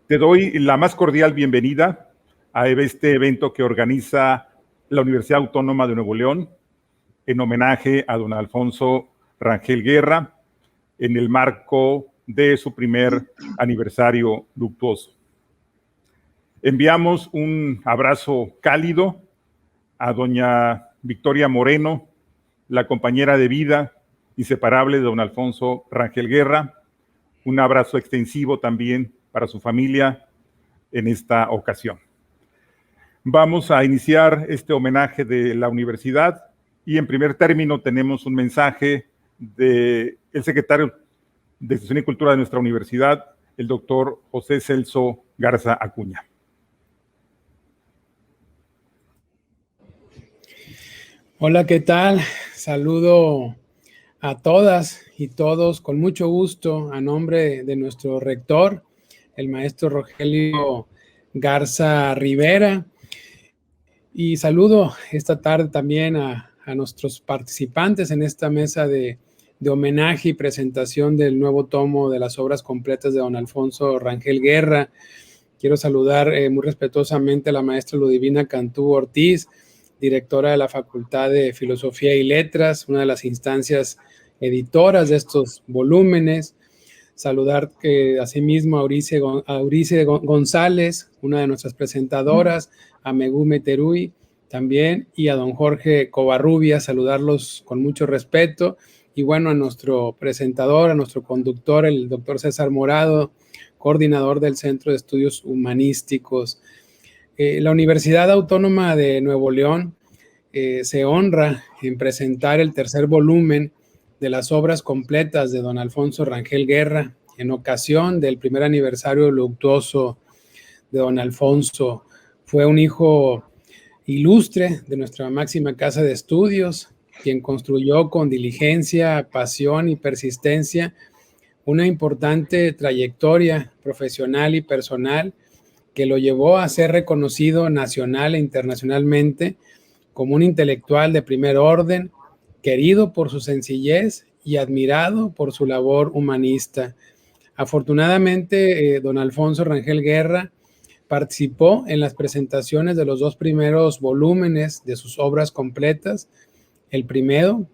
Te doy la más cordial bienvenida a este evento que organiza la Universidad Autónoma de Nuevo León en homenaje a don Alfonso Rangel Guerra en el marco de su primer aniversario luctuoso. Enviamos un abrazo cálido a doña Victoria Moreno, la compañera de vida inseparable de don Alfonso Rangel Guerra. Un abrazo extensivo también para su familia en esta ocasión. Vamos a iniciar este homenaje de la universidad y en primer término tenemos un mensaje del secretario de Extensión y Cultura de nuestra universidad, el doctor José Celso Garza Acuña. Hola, ¿qué tal? Saludo a todas y todos con mucho gusto a nombre de nuestro rector, el maestro Rogelio Garza Rivera, y saludo esta tarde también a nuestros participantes en esta mesa de homenaje y presentación del nuevo tomo de las obras completas de don Alfonso Rangel Guerra. Quiero saludar muy respetuosamente a la maestra Ludivina Cantú Ortiz, directora de la Facultad de Filosofía y Letras, una de las instancias editoras de estos volúmenes. Saludar asimismo a Eurice González, una de nuestras presentadoras, a Megume Terui también, y a don Jorge Covarrubias, saludarlos con mucho respeto. Y bueno, a nuestro presentador, a nuestro conductor, el doctor César Morado, coordinador del Centro de Estudios Humanísticos. La Universidad Autónoma de Nuevo León se honra en presentar el tercer volumen de las obras completas de don Alfonso Rangel Guerra en ocasión del primer aniversario luctuoso de don Alfonso. Fue un hijo ilustre de nuestra máxima casa de estudios, quien construyó con diligencia, pasión y persistencia una importante trayectoria profesional y personal que lo llevó a ser reconocido nacional e internacionalmente como un intelectual de primer orden, querido por su sencillez y admirado por su labor humanista. Afortunadamente, don Alfonso Rangel Guerra participó en las presentaciones de los dos primeros volúmenes de sus obras completas. El primero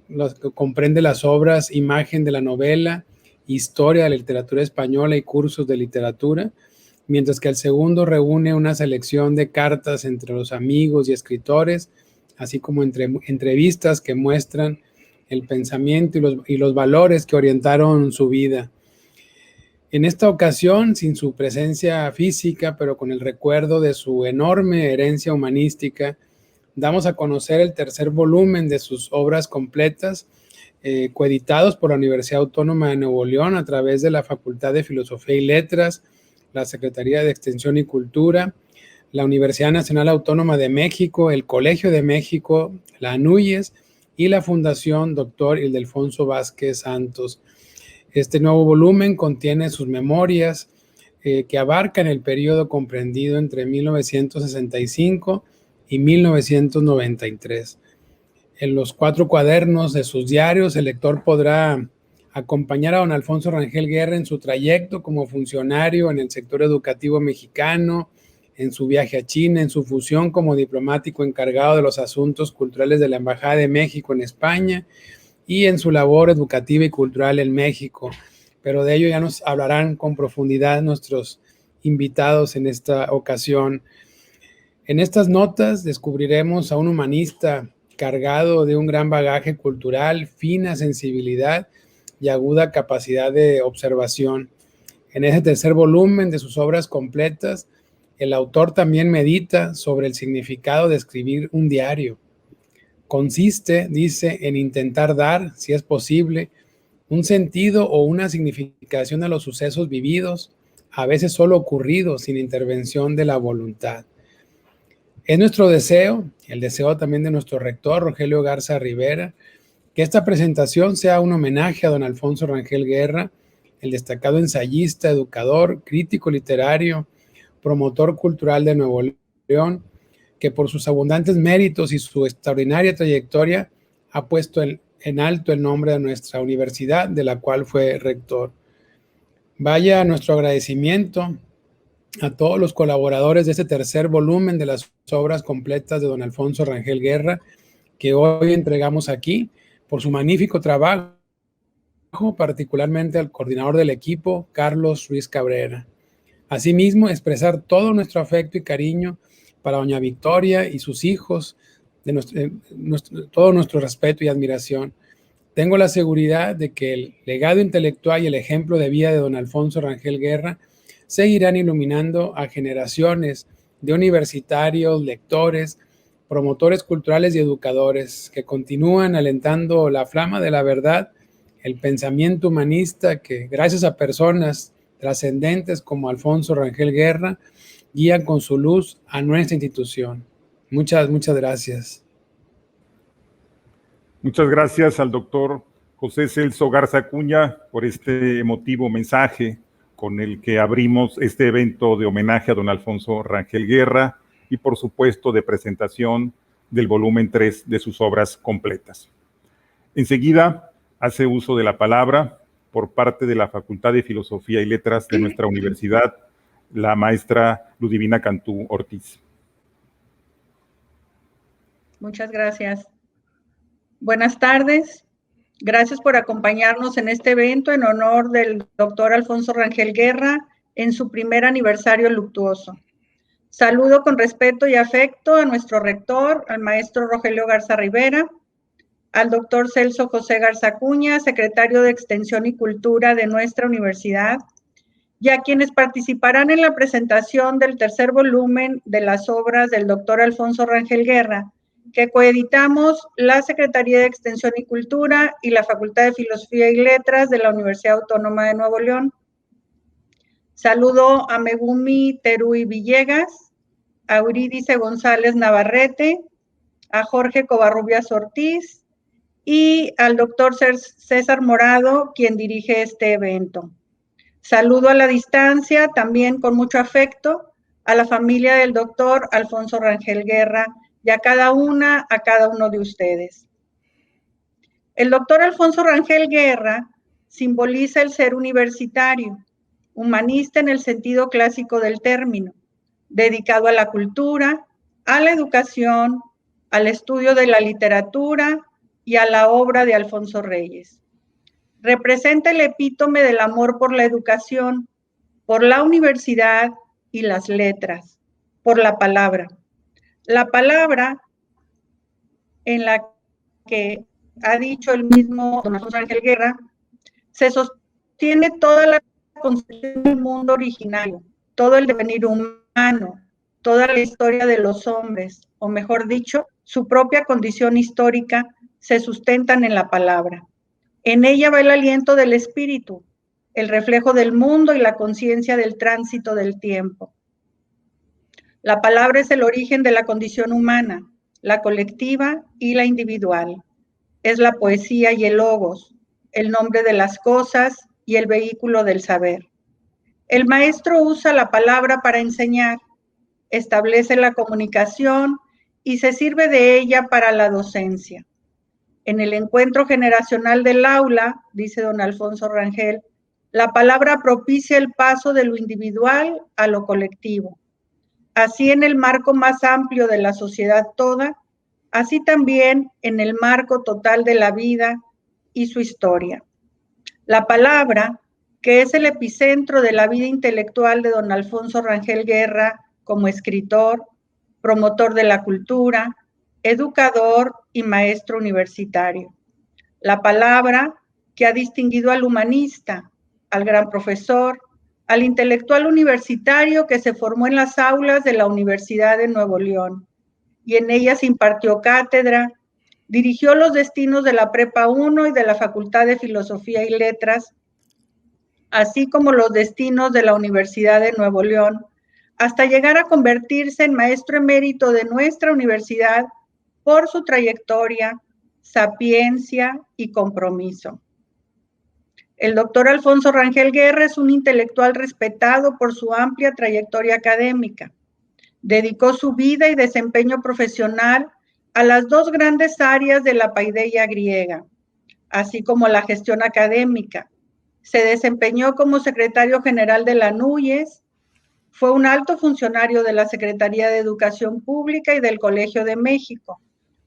comprende las obras Imagen de la novela, Historia de la literatura española y Cursos de literatura, mientras que el segundo reúne una selección de cartas entre los amigos y escritores, así como entrevistas que muestran el pensamiento y los valores que orientaron su vida. En esta ocasión, sin su presencia física, pero con el recuerdo de su enorme herencia humanística, damos a conocer el tercer volumen de sus obras completas, coeditados por la Universidad Autónoma de Nuevo León a través de la Facultad de Filosofía y Letras, la Secretaría de Extensión y Cultura, la Universidad Nacional Autónoma de México, el Colegio de México, la ANUYES y la Fundación Dr. Ildefonso Vázquez Santos. Este nuevo volumen contiene sus memorias que abarcan el periodo comprendido entre 1965 y 1993. En los 4 cuadernos de sus diarios, el lector podrá acompañar a don Alfonso Rangel Guerra en su trayecto como funcionario en el sector educativo mexicano, en su viaje a China, en su fusión como diplomático encargado de los asuntos culturales de la Embajada de México en España y en su labor educativa y cultural en México. Pero de ello ya nos hablarán con profundidad nuestros invitados en esta ocasión. En estas notas descubriremos a un humanista cargado de un gran bagaje cultural, fina sensibilidad y aguda capacidad de observación. En ese tercer volumen de sus obras completas, el autor también medita sobre el significado de escribir un diario. Consiste, dice, en intentar dar, si es posible, un sentido o una significación a los sucesos vividos, a veces solo ocurridos sin intervención de la voluntad. Es nuestro deseo, el deseo también de nuestro rector, Rogelio Garza Rivera, que esta presentación sea un homenaje a don Alfonso Rangel Guerra, el destacado ensayista, educador, crítico literario, promotor cultural de Nuevo León, que por sus abundantes méritos y su extraordinaria trayectoria ha puesto en alto el nombre de nuestra universidad, de la cual fue rector. Vaya nuestro agradecimiento a todos los colaboradores de este tercer volumen de las obras completas de don Alfonso Rangel Guerra, que hoy entregamos aquí, por su magnífico trabajo, particularmente al coordinador del equipo, Carlos Ruiz Cabrera. Asimismo, expresar todo nuestro afecto y cariño para doña Victoria y sus hijos, todo nuestro respeto y admiración. Tengo la seguridad de que el legado intelectual y el ejemplo de vida de don Alfonso Rangel Guerra seguirán iluminando a generaciones de universitarios, lectores, promotores culturales y educadores que continúan alentando la flama de la verdad, el pensamiento humanista que, gracias a personas trascendentes como Alfonso Rangel Guerra, guían con su luz a nuestra institución. Muchas gracias. Muchas gracias al doctor José Celso Garza Acuña por este emotivo mensaje con el que abrimos este evento de homenaje a don Alfonso Rangel Guerra y, por supuesto, de presentación del volumen 3 de sus obras completas. Enseguida hace uso de la palabra, por parte de la Facultad de Filosofía y Letras de nuestra universidad, la maestra Ludivina Cantú Ortiz. Muchas gracias. Buenas tardes. Gracias por acompañarnos en este evento en honor del doctor Alfonso Rangel Guerra en su primer aniversario luctuoso. Saludo con respeto y afecto a nuestro rector, al maestro Rogelio Garza Rivera, al doctor Celso José Garza Acuña, secretario de Extensión y Cultura de nuestra universidad, y a quienes participarán en la presentación del tercer volumen de las obras del doctor Alfonso Rangel Guerra, que coeditamos la Secretaría de Extensión y Cultura y la Facultad de Filosofía y Letras de la Universidad Autónoma de Nuevo León. Saludo a Megumi Terui Villegas, a Eurídice González Navarrete, a Jorge Covarrubias Ortiz y al doctor César Morado, quien dirige este evento. Saludo a la distancia, también con mucho afecto, a la familia del doctor Alfonso Rangel Guerra y a cada uno de ustedes. El doctor Alfonso Rangel Guerra simboliza el ser universitario, humanista en el sentido clásico del término, dedicado a la cultura, a la educación, al estudio de la literatura y a la obra de Alfonso Reyes. Representa el epítome del amor por la educación, por la universidad y las letras, por la palabra. La palabra en la que ha dicho el mismo don Alfonso Rangel Guerra, se sostiene toda la concepción del mundo originario, todo el devenir humano, toda la historia de los hombres, o mejor dicho, su propia condición histórica, se sustentan en la palabra. En ella va el aliento del espíritu, el reflejo del mundo y la conciencia del tránsito del tiempo. La palabra es el origen de la condición humana, la colectiva y la individual. Es la poesía y el logos, el nombre de las cosas y el vehículo del saber. El maestro usa la palabra para enseñar, establece la comunicación y se sirve de ella para la docencia. En el encuentro generacional del aula, dice don Alfonso Rangel, la palabra propicia el paso de lo individual a lo colectivo. Así en el marco más amplio de la sociedad toda, así también en el marco total de la vida y su historia. La palabra, que es el epicentro de la vida intelectual de don Alfonso Rangel Guerra como escritor, promotor de la cultura, educador y maestro universitario. La palabra que ha distinguido al humanista, al gran profesor, al intelectual universitario que se formó en las aulas de la Universidad de Nuevo León y en ellas impartió cátedra, dirigió los destinos de la Prepa 1 y de la Facultad de Filosofía y Letras, así como los destinos de la Universidad de Nuevo León, hasta llegar a convertirse en maestro emérito de nuestra universidad por su trayectoria, sapiencia y compromiso. El doctor Alfonso Rangel Guerra es un intelectual respetado por su amplia trayectoria académica. Dedicó su vida y desempeño profesional a las dos grandes áreas de la paideia griega, así como la gestión académica. Se desempeñó como secretario general de la NUYES Fue un alto funcionario de la Secretaría de Educación Pública y del Colegio de México.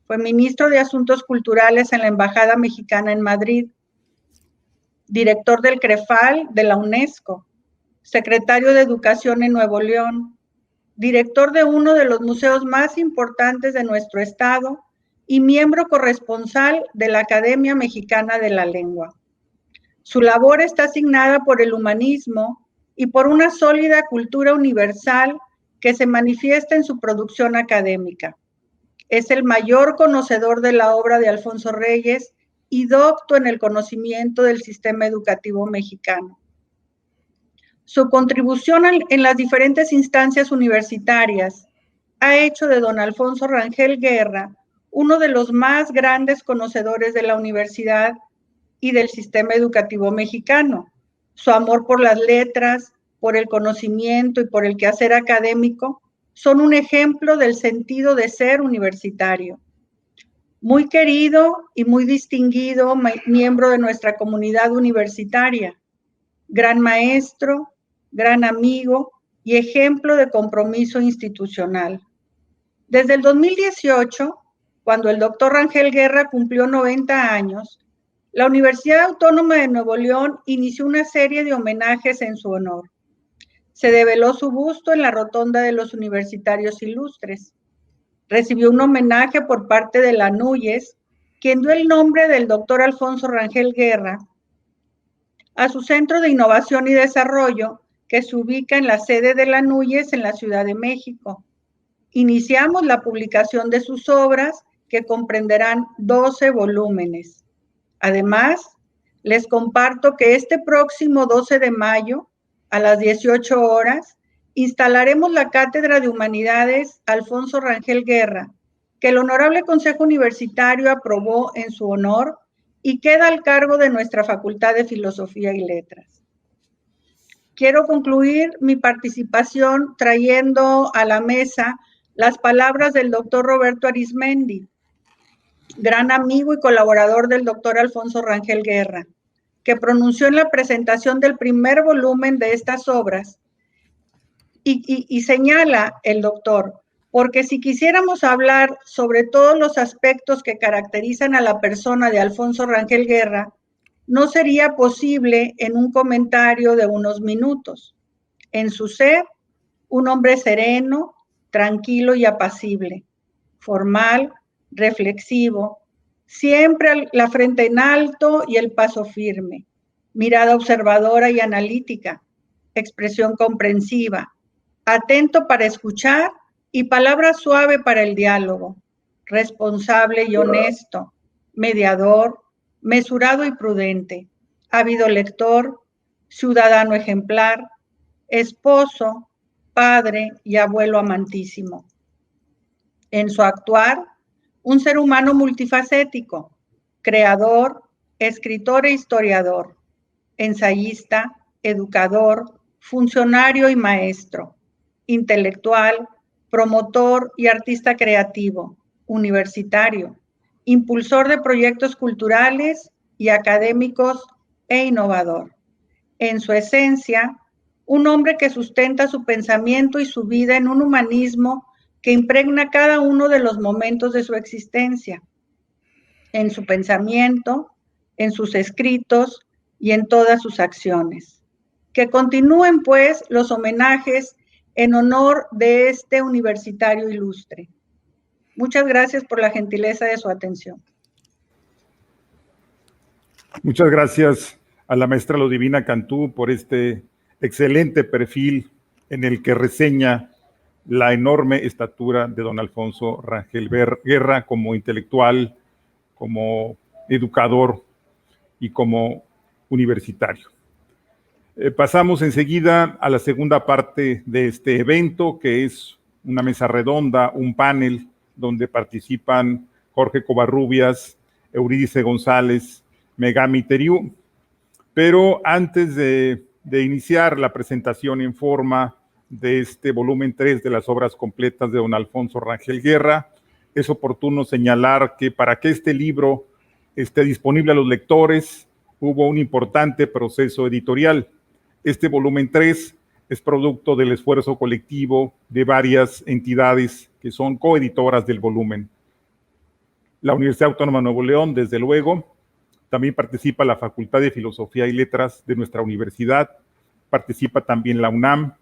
Fue ministro de Asuntos Culturales en la Embajada Mexicana en Madrid, director del CREFAL de la UNESCO, secretario de Educación en Nuevo León, director de uno de los museos más importantes de nuestro estado y miembro corresponsal de la Academia Mexicana de la Lengua. Su labor está asignada por el humanismo y por una sólida cultura universal que se manifiesta en su producción académica. Es el mayor conocedor de la obra de Alfonso Reyes y docto en el conocimiento del sistema educativo mexicano. Su contribución en las diferentes instancias universitarias ha hecho de don Alfonso Rangel Guerra uno de los más grandes conocedores de la universidad y del sistema educativo mexicano. Su amor por las letras, por el conocimiento y por el quehacer académico son un ejemplo del sentido de ser universitario. Muy querido y muy distinguido miembro de nuestra comunidad universitaria, gran maestro, gran amigo y ejemplo de compromiso institucional. Desde el 2018, cuando el doctor Rangel Guerra cumplió 90 años, la Universidad Autónoma de Nuevo León inició una serie de homenajes en su honor. Se develó su busto en la Rotonda de los Universitarios Ilustres. Recibió un homenaje por parte de la NUYES, quien dio el nombre del doctor Alfonso Rangel Guerra a su Centro de Innovación y Desarrollo, que se ubica en la sede de la NUYES en la Ciudad de México. Iniciamos la publicación de sus obras, que comprenderán 12 volúmenes. Además, les comparto que este próximo 12 de mayo, a las 18 horas, instalaremos la Cátedra de Humanidades Alfonso Rangel Guerra, que el Honorable Consejo Universitario aprobó en su honor y queda al cargo de nuestra Facultad de Filosofía y Letras. Quiero concluir mi participación trayendo a la mesa las palabras del doctor Roberto Arizmendi, gran amigo y colaborador del doctor Alfonso Rangel Guerra, que pronunció en la presentación del primer volumen de estas obras y señala el doctor, porque si quisiéramos hablar sobre todos los aspectos que caracterizan a la persona de Alfonso Rangel Guerra, no sería posible en un comentario de unos minutos. En su ser, un hombre sereno, tranquilo y apacible, formal, reflexivo, siempre la frente en alto y el paso firme, mirada observadora y analítica, expresión comprensiva, atento para escuchar y palabra suave para el diálogo, responsable y honesto, mediador, mesurado y prudente, ávido lector, ciudadano ejemplar, esposo, padre y abuelo amantísimo. En su actuar, un ser humano multifacético, creador, escritor e historiador, ensayista, educador, funcionario y maestro, intelectual, promotor y artista creativo, universitario, impulsor de proyectos culturales y académicos e innovador. En su esencia, un hombre que sustenta su pensamiento y su vida en un humanismo que impregna cada uno de los momentos de su existencia, en su pensamiento, en sus escritos y en todas sus acciones. Que continúen, pues, los homenajes en honor de este universitario ilustre. Muchas gracias por la gentileza de su atención. Muchas gracias a la maestra Lodivina Cantú por este excelente perfil en el que reseña la enorme estatura de don Alfonso Rangel Guerra como intelectual, como educador y como universitario. Pasamos enseguida a la segunda parte de este evento, que es una mesa redonda, un panel donde participan Jorge Covarrubias, Eurídice González, Megami Teriú. Pero antes de iniciar la presentación en forma de este volumen 3 de las obras completas de don Alfonso Rangel Guerra, es oportuno señalar que para que este libro esté disponible a los lectores, hubo un importante proceso editorial. Este volumen 3 es producto del esfuerzo colectivo de varias entidades que son coeditoras del volumen. La Universidad Autónoma de Nuevo León, desde luego, también participa la Facultad de Filosofía y Letras de nuestra universidad, participa también la UNAM,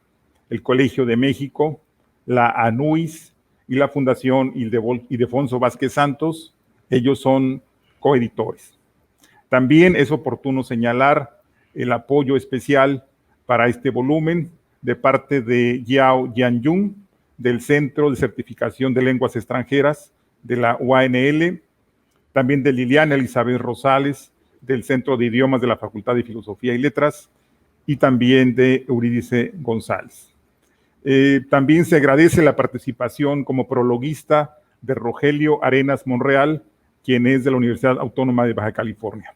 el Colegio de México, la ANUIS y la Fundación Ildefonso Vázquez Santos. Ellos son coeditores. También es oportuno señalar el apoyo especial para este volumen de parte de Yao Jianyun, del Centro de Certificación de Lenguas Extranjeras de la UANL, también de Liliana Elizabeth Rosales, del Centro de Idiomas de la Facultad de Filosofía y Letras, y también de Eurídice González. También se agradece la participación como prologuista de Rogelio Arenas Monreal, quien es de la Universidad Autónoma de Baja California.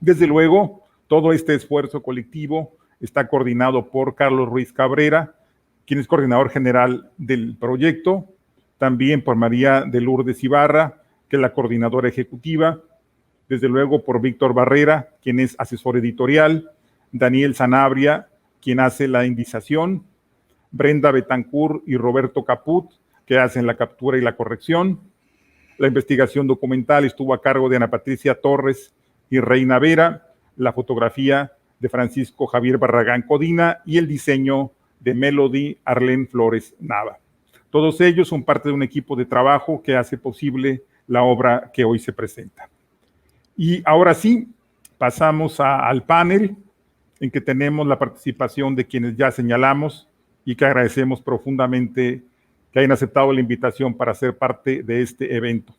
Desde luego, todo este esfuerzo colectivo está coordinado por Carlos Ruiz Cabrera, quien es coordinador general del proyecto, también por María de Lourdes Ibarra, que es la coordinadora ejecutiva, desde luego por Víctor Barrera, quien es asesor editorial, Daniel Sanabria, quien hace la indización, Brenda Betancourt y Roberto Caput, que hacen la captura y la corrección. La investigación documental estuvo a cargo de Ana Patricia Torres y Reina Vera, la fotografía de Francisco Javier Barragán Codina y el diseño de Melody Arlén Flores Nava. Todos ellos son parte de un equipo de trabajo que hace posible la obra que hoy se presenta. Y ahora sí, pasamos al panel en que tenemos la participación de quienes ya señalamos y que agradecemos profundamente que hayan aceptado la invitación para ser parte de este evento.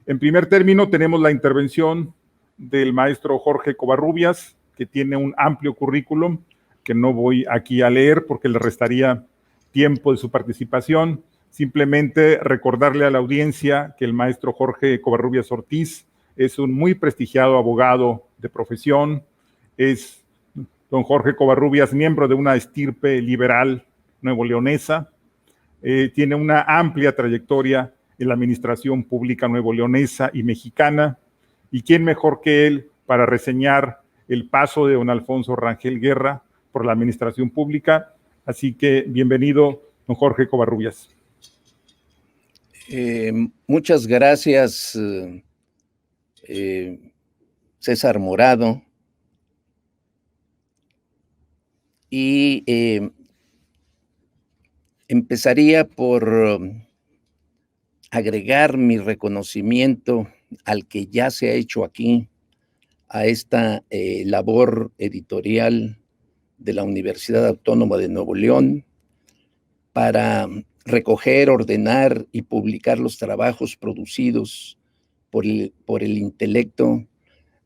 En primer término, tenemos la intervención del maestro Jorge Covarrubias, que tiene un amplio currículum que no voy aquí a leer porque le restaría tiempo de su participación. Simplemente recordarle a la audiencia que el maestro Jorge Covarrubias Ortiz es un muy prestigiado abogado de profesión, es don Jorge Covarrubias, miembro de una estirpe liberal nuevoleonesa, tiene una amplia trayectoria en la administración pública nuevoleonesa y mexicana, y quién mejor que él para reseñar el paso de don Alfonso Rangel Guerra por la administración pública. Así que bienvenido, don Jorge Covarrubias. Muchas gracias, César Morado. Y empezaría por agregar mi reconocimiento al que ya se ha hecho aquí, a esta labor editorial de la Universidad Autónoma de Nuevo León para recoger, ordenar y publicar los trabajos producidos por el intelecto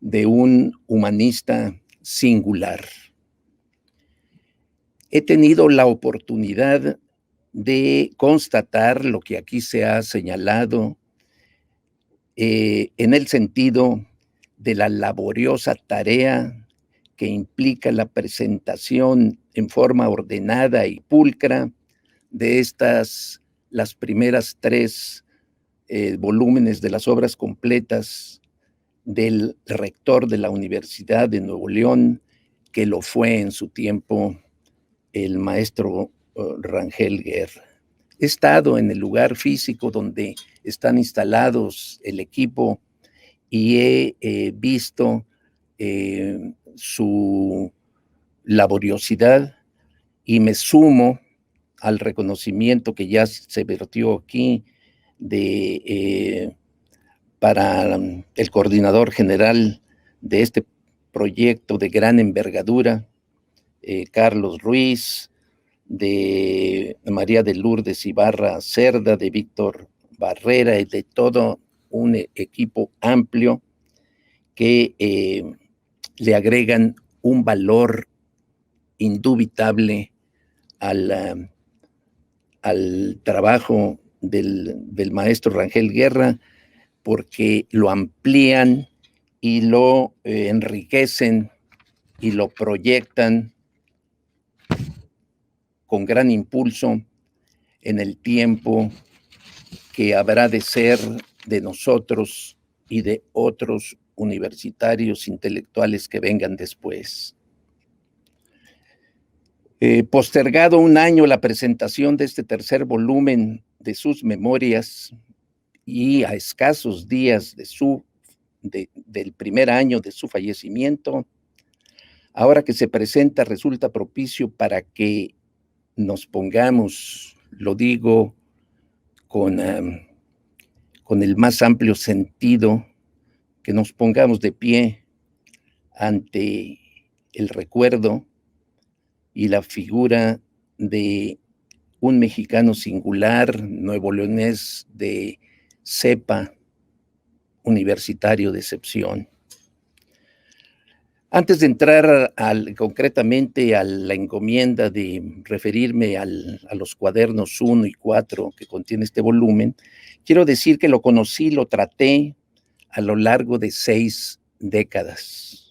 de un humanista singular. He tenido la oportunidad de constatar lo que aquí se ha señalado en el sentido de la laboriosa tarea que implica la presentación en forma ordenada y pulcra de las primeras 3 volúmenes de las obras completas del rector de la Universidad de Nuevo León, que lo fue en su tiempo el maestro Rangel Guerra. He estado en el lugar físico donde están instalados el equipo y he visto su laboriosidad y me sumo al reconocimiento que ya se vertió aquí para el coordinador general de este proyecto de gran envergadura, Carlos Ruiz, de María de Lourdes Ibarra Cerda, de Víctor Barrera y de todo un equipo amplio que le agregan un valor indubitable al trabajo del maestro Rangel Guerra, porque lo amplían y lo enriquecen y lo proyectan con gran impulso en el tiempo que habrá de ser de nosotros y de otros universitarios intelectuales que vengan después. Postergado un año la presentación de este tercer volumen de sus memorias y a escasos días del primer año de su fallecimiento, ahora que se presenta resulta propicio para que nos pongamos, lo digo con el más amplio sentido, que nos pongamos de pie ante el recuerdo y la figura de un mexicano singular, nuevoleonés de cepa, universitario de excepción. Antes de entrar concretamente a la encomienda de referirme a los cuadernos 1 y 4 que contiene este volumen, quiero decir que lo conocí, lo traté a lo largo de 6 décadas.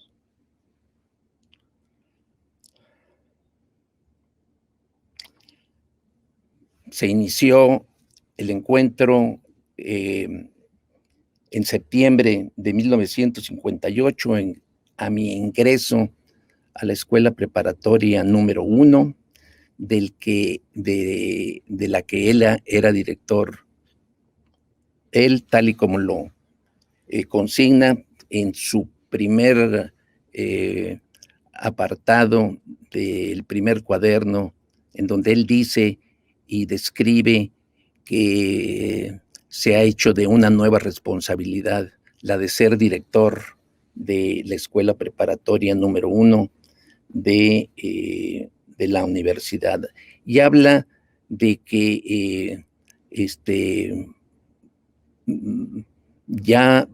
Se inició el encuentro en septiembre de 1958, a mi ingreso a la escuela preparatoria número 1, de la que él era director. Él, tal y como lo consigna en su primer apartado del primer cuaderno, en donde él dice y describe que se ha hecho de una nueva responsabilidad, la de ser director de la escuela preparatoria número 1 de la universidad. Y habla de que ya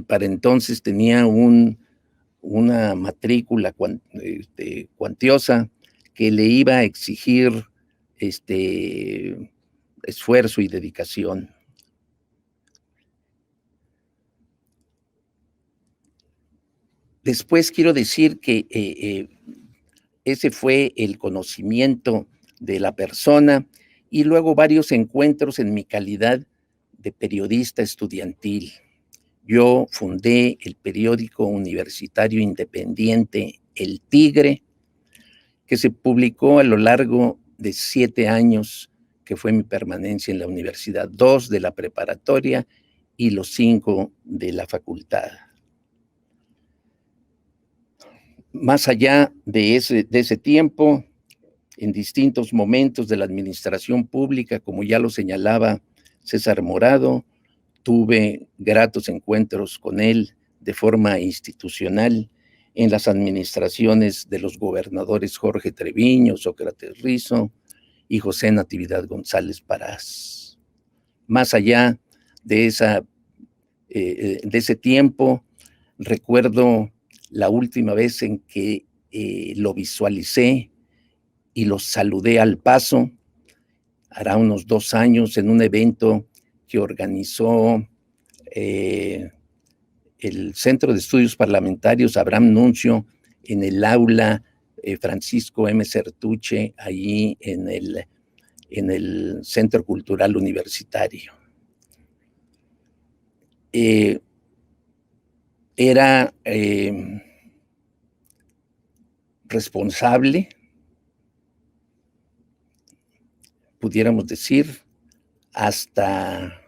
para entonces tenía una matrícula cuantiosa que le iba a exigir esfuerzo y dedicación. Después quiero decir que ese fue el conocimiento de la persona y luego varios encuentros en mi calidad de periodista estudiantil. Yo fundé el periódico universitario independiente El Tigre, que se publicó a lo largo de 7 años, que fue mi permanencia en la universidad, 2 de la preparatoria y los 5 de la facultad. Más allá de ese tiempo, en distintos momentos de la administración pública, como ya lo señalaba César Morado, tuve gratos encuentros con él de forma institucional en las administraciones de los gobernadores Jorge Treviño, Sócrates Rizo y José Natividad González Parás. Más allá de ese tiempo, recuerdo la última vez en que lo visualicé y lo saludé al paso, hará unos 2 años, en un evento que organizó el Centro de Estudios Parlamentarios Abraham Nuncio en el aula Francisco M. Certuche, allí en el Centro Cultural Universitario. Era responsable, pudiéramos decir, hasta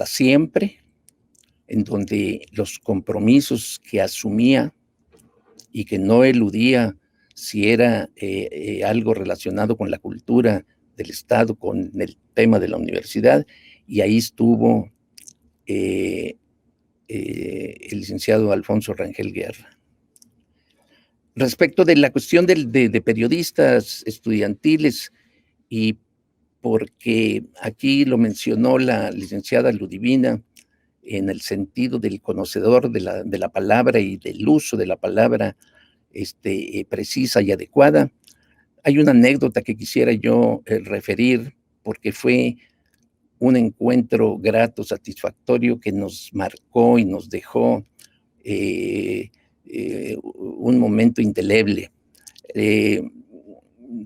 siempre, en donde los compromisos que asumía y que no eludía, si era algo relacionado con la cultura del Estado, con el tema de la universidad, y ahí estuvo el licenciado Alfonso Rangel Guerra. Respecto de la cuestión de periodistas estudiantiles, y porque aquí lo mencionó la licenciada Ludivina, en el sentido del conocedor de la palabra y del uso de la palabra precisa y adecuada, hay una anécdota que quisiera yo referir, porque fue un encuentro grato, satisfactorio, que nos marcó y nos dejó un momento indeleble.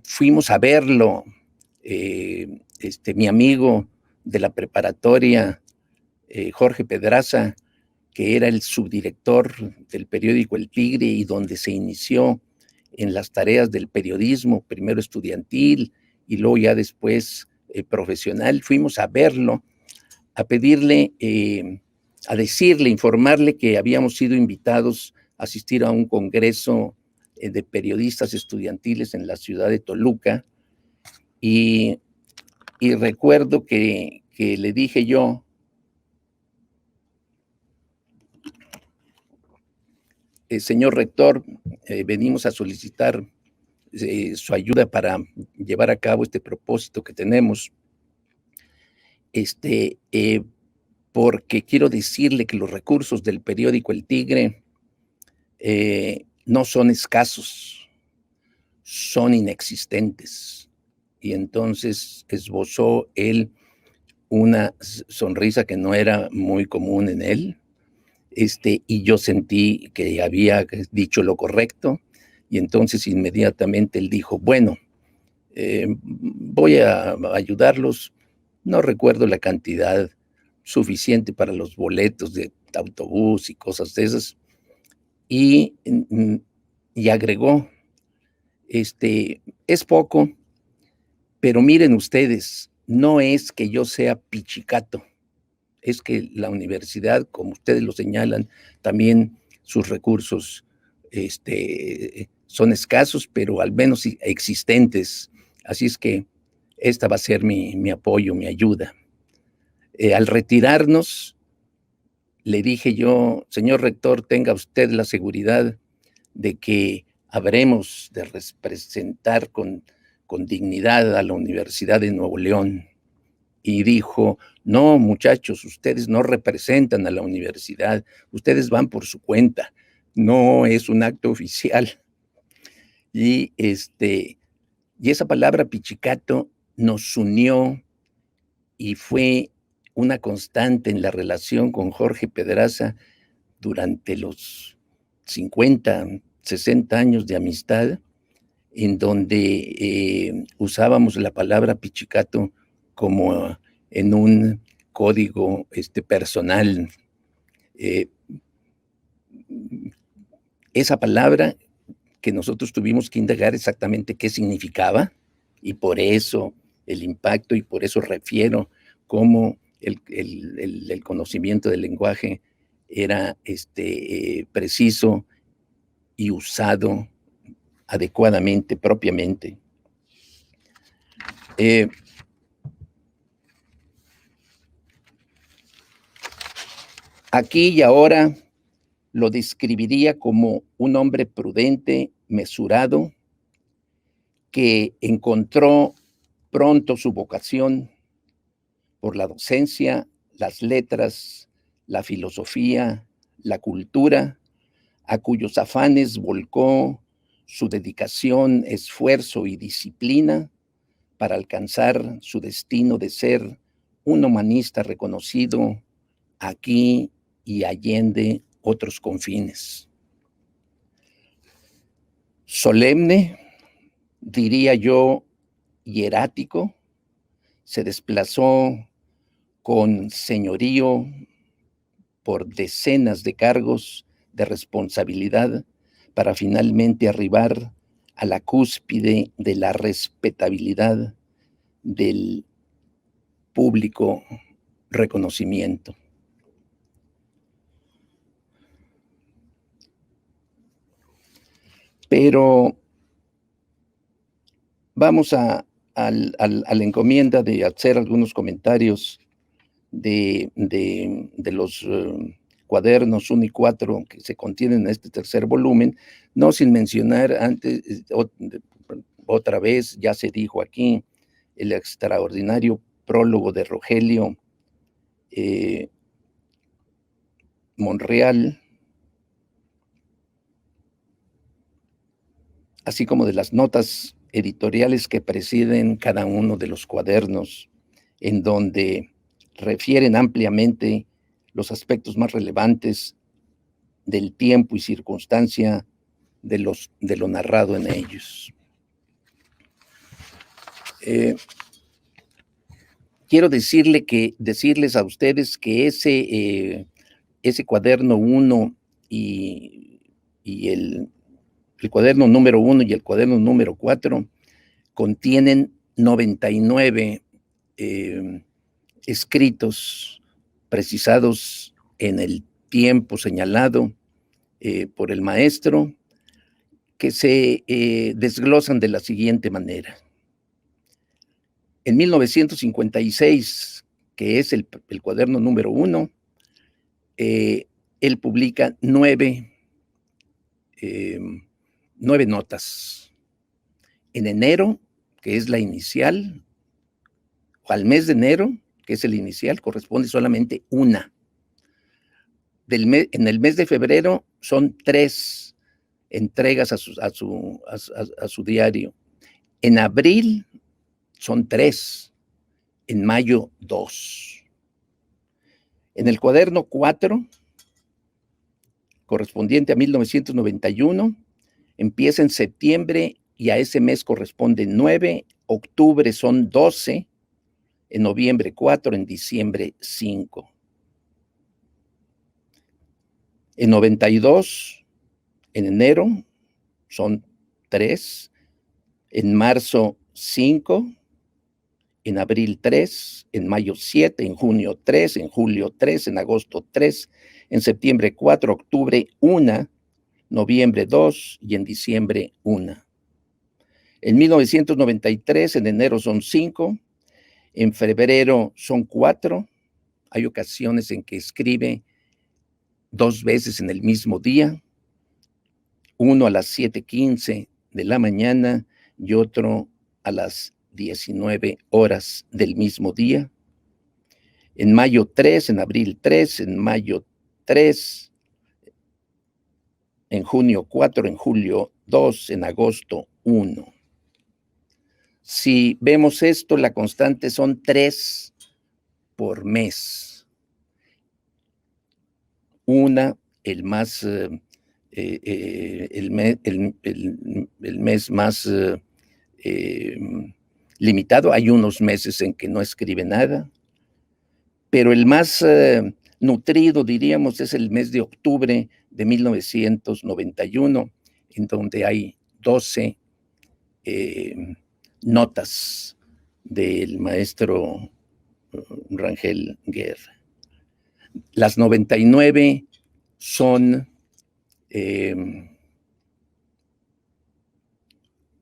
Fuimos a verlo, mi amigo de la preparatoria, Jorge Pedraza, que era el subdirector del periódico El Tigre y donde se inició en las tareas del periodismo, primero estudiantil y luego ya después profesional. Fuimos a verlo, a pedirle, a decirle, informarle que habíamos sido invitados a asistir a un congreso de periodistas estudiantiles en la ciudad de Toluca, y recuerdo que le dije yo, señor rector, venimos a solicitar su ayuda para llevar a cabo este propósito que tenemos, porque quiero decirle que los recursos del periódico El Tigre no son escasos, son inexistentes. Y entonces esbozó él una sonrisa que no era muy común en él, y yo sentí que había dicho lo correcto, y entonces inmediatamente él dijo, bueno, voy a ayudarlos, no recuerdo la cantidad suficiente para los boletos de autobús y cosas de esas, y agregó, es poco, pero miren ustedes, no es que yo sea pichicato, es que la universidad, como ustedes lo señalan, también sus recursos son escasos, pero al menos existentes. Así es que esta va a ser mi apoyo, mi ayuda. Al retirarnos, le dije yo, señor rector, tenga usted la seguridad de que habremos de representar con dignidad a la Universidad de Nuevo León. Y dijo, no, muchachos, ustedes no representan a la universidad, ustedes van por su cuenta, no es un acto oficial. Y esa palabra pichicato nos unió y fue una constante en la relación con Jorge Pedraza durante los 50, 60 años de amistad, en donde usábamos la palabra pichicato como en un código personal. Esa palabra que nosotros tuvimos que indagar exactamente qué significaba, y por eso el impacto, y por eso refiero cómo el conocimiento del lenguaje era preciso y usado adecuadamente, propiamente. Aquí y ahora lo describiría como un hombre prudente, mesurado, que encontró pronto su vocación por la docencia, las letras, la filosofía, la cultura, a cuyos afanes volcó su dedicación, esfuerzo y disciplina para alcanzar su destino de ser un humanista reconocido aquí y allende otros confines. Solemne, diría yo, hierático, se desplazó con señorío por decenas de cargos de responsabilidad para finalmente arribar a la cúspide de la respetabilidad del público reconocimiento. Pero vamos a la encomienda de hacer algunos comentarios de los cuadernos 1 y 4 que se contienen en este tercer volumen, no sin mencionar antes, otra vez, ya se dijo aquí, el extraordinario prólogo de Rogelio Monreal, así como de las notas editoriales que presiden cada uno de los cuadernos, en donde refieren ampliamente los aspectos más relevantes del tiempo y circunstancia de lo narrado en ellos. Quiero decirles a ustedes que ese cuaderno 1 y el cuaderno número 1 y el cuaderno número 4 contienen 99 escritos precisados en el tiempo señalado por el maestro, que se desglosan de la siguiente manera. En 1956, que es el cuaderno número 1, él publica 9 notas. En enero, que es la inicial, o al mes de enero, que es el inicial, corresponde solamente una. En el mes de febrero son 3 entregas a su diario. En abril son 3. En mayo, 2. En el cuaderno 4, correspondiente a 1991, empieza en septiembre y a ese mes corresponden 9, octubre son 12, en noviembre 4, en diciembre 5. En 92, en enero, son 3, en marzo 5, en abril 3, en mayo 7, en junio 3, en julio 3, en agosto 3, en septiembre 4, octubre 1, noviembre 2 y en diciembre 1. En 1993, en enero son 5, en febrero son 4, hay ocasiones en que escribe 2 veces en el mismo día, uno a las 7:15 de la mañana y otro a las 19 horas del mismo día. En mayo 3, en abril 3, en mayo 3, en junio 4, en julio 2, en agosto 1. Si vemos esto, la constante son 3 por mes. Una, el mes más limitado. Hay unos meses en que no escribe nada, pero el más nutrido, diríamos, es el mes de octubre de 1991, en donde hay 12 notas del maestro Rangel Guerra. Las 99 son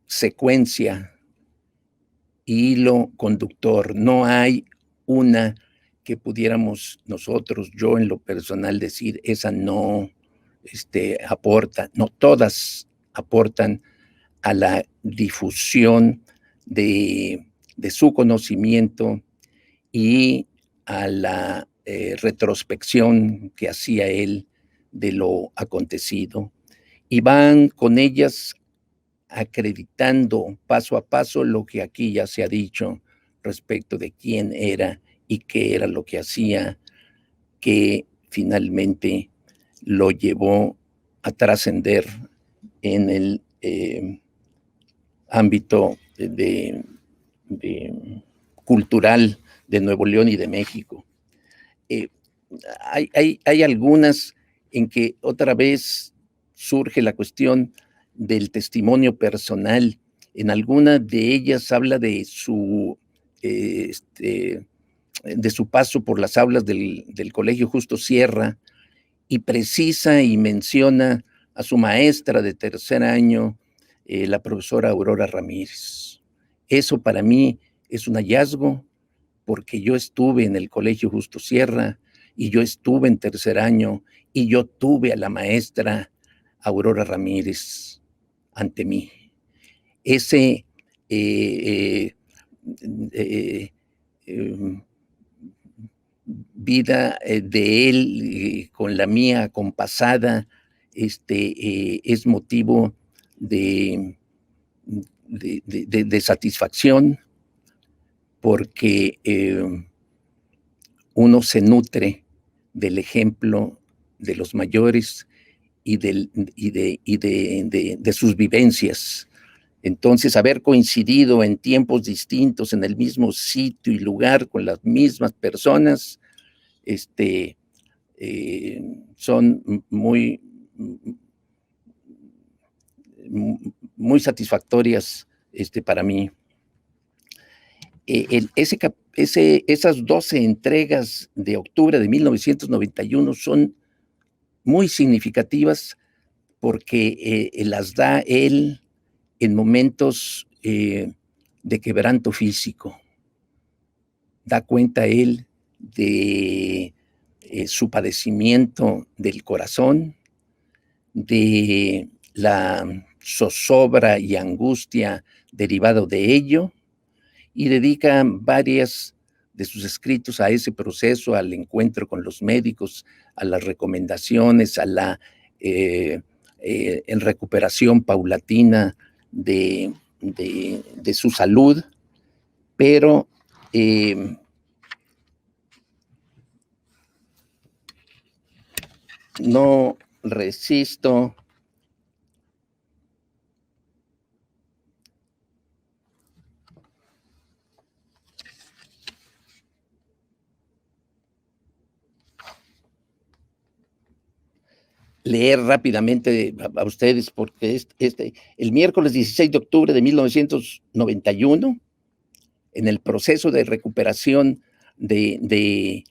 secuencia y hilo conductor. No hay una que pudiéramos nosotros, yo en lo personal, decir, esa no aporta. No, todas aportan a la difusión de su conocimiento y a la retrospección que hacía él de lo acontecido. Y van con ellas acreditando paso a paso lo que aquí ya se ha dicho respecto de quién era y qué era lo que hacía, que finalmente lo llevó a trascender en el ámbito cultural de Nuevo León y de México. Hay algunas en que otra vez surge la cuestión del testimonio personal. En alguna de ellas habla de su paso por las aulas del Colegio Justo Sierra y precisa y menciona a su maestra de tercer año, la profesora Aurora Ramírez. Eso para mí es un hallazgo, porque yo estuve en el Colegio Justo Sierra y yo estuve en tercer año y yo tuve a la maestra Aurora Ramírez ante mí. Ese vida de él con la mía compasada es motivo de satisfacción, porque uno se nutre del ejemplo de los mayores y de sus vivencias. Entonces, haber coincidido en tiempos distintos, en el mismo sitio y lugar, con las mismas personas, son muy muy satisfactorias para mí. Esas 12 entregas de octubre de 1991 son muy significativas porque las da él en momentos de quebranto físico. Da cuenta él de su padecimiento del corazón, de la zozobra y angustia derivado de ello, y dedica varias de sus escritos a ese proceso, al encuentro con los médicos, a las recomendaciones, a la en recuperación paulatina de su salud, pero no resisto leer rápidamente a ustedes, porque el miércoles 16 de octubre de 1991, en el proceso de recuperación de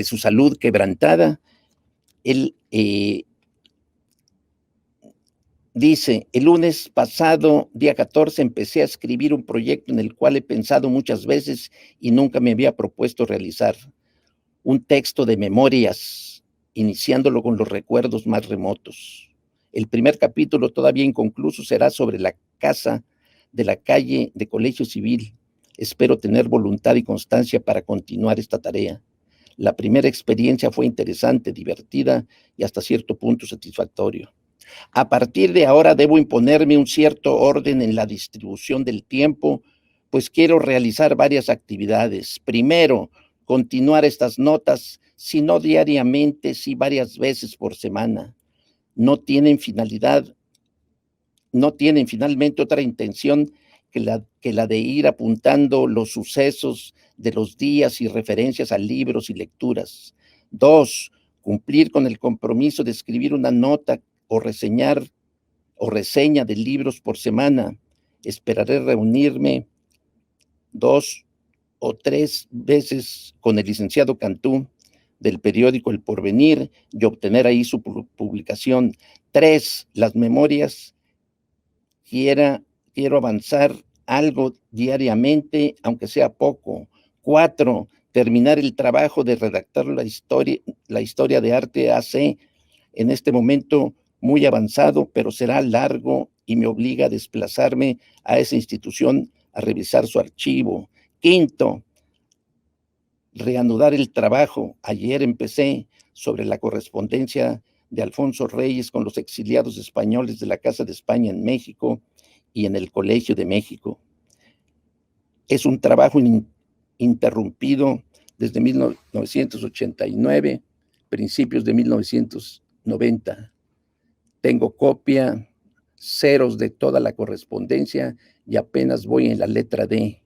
su salud quebrantada, él dice: el lunes pasado, día 14, empecé a escribir un proyecto en el cual he pensado muchas veces y nunca me había propuesto realizar. Un texto de memorias, iniciándolo con los recuerdos más remotos. El primer capítulo, todavía inconcluso, será sobre la casa de la calle de Colegio Civil. Espero tener voluntad y constancia para continuar esta tarea. La primera experiencia fue interesante, divertida y hasta cierto punto satisfactorio. A partir de ahora debo imponerme un cierto orden en la distribución del tiempo, pues quiero realizar varias actividades. Primero, continuar estas notas, si no diariamente, sí varias veces por semana. No tienen finalmente otra intención que la de ir apuntando los sucesos de los días y referencias a libros y lecturas. 2, cumplir con el compromiso de escribir una nota o reseña de libros por semana. Esperaré reunirme 2 o 3 veces con el licenciado Cantú del periódico El Porvenir y obtener ahí su publicación. 3, las memorias. Quiero avanzar algo diariamente, aunque sea poco. 4, terminar el trabajo de redactar la historia de arte AC, en este momento muy avanzado, pero será largo y me obliga a desplazarme a esa institución a revisar su archivo. 5, reanudar el trabajo. Ayer empecé sobre la correspondencia de Alfonso Reyes con los exiliados españoles de la Casa de España en México y en el Colegio de México. Es un trabajo interrumpido desde 1989, principios de 1990. Tengo copia, ceros de toda la correspondencia y apenas voy en la letra D.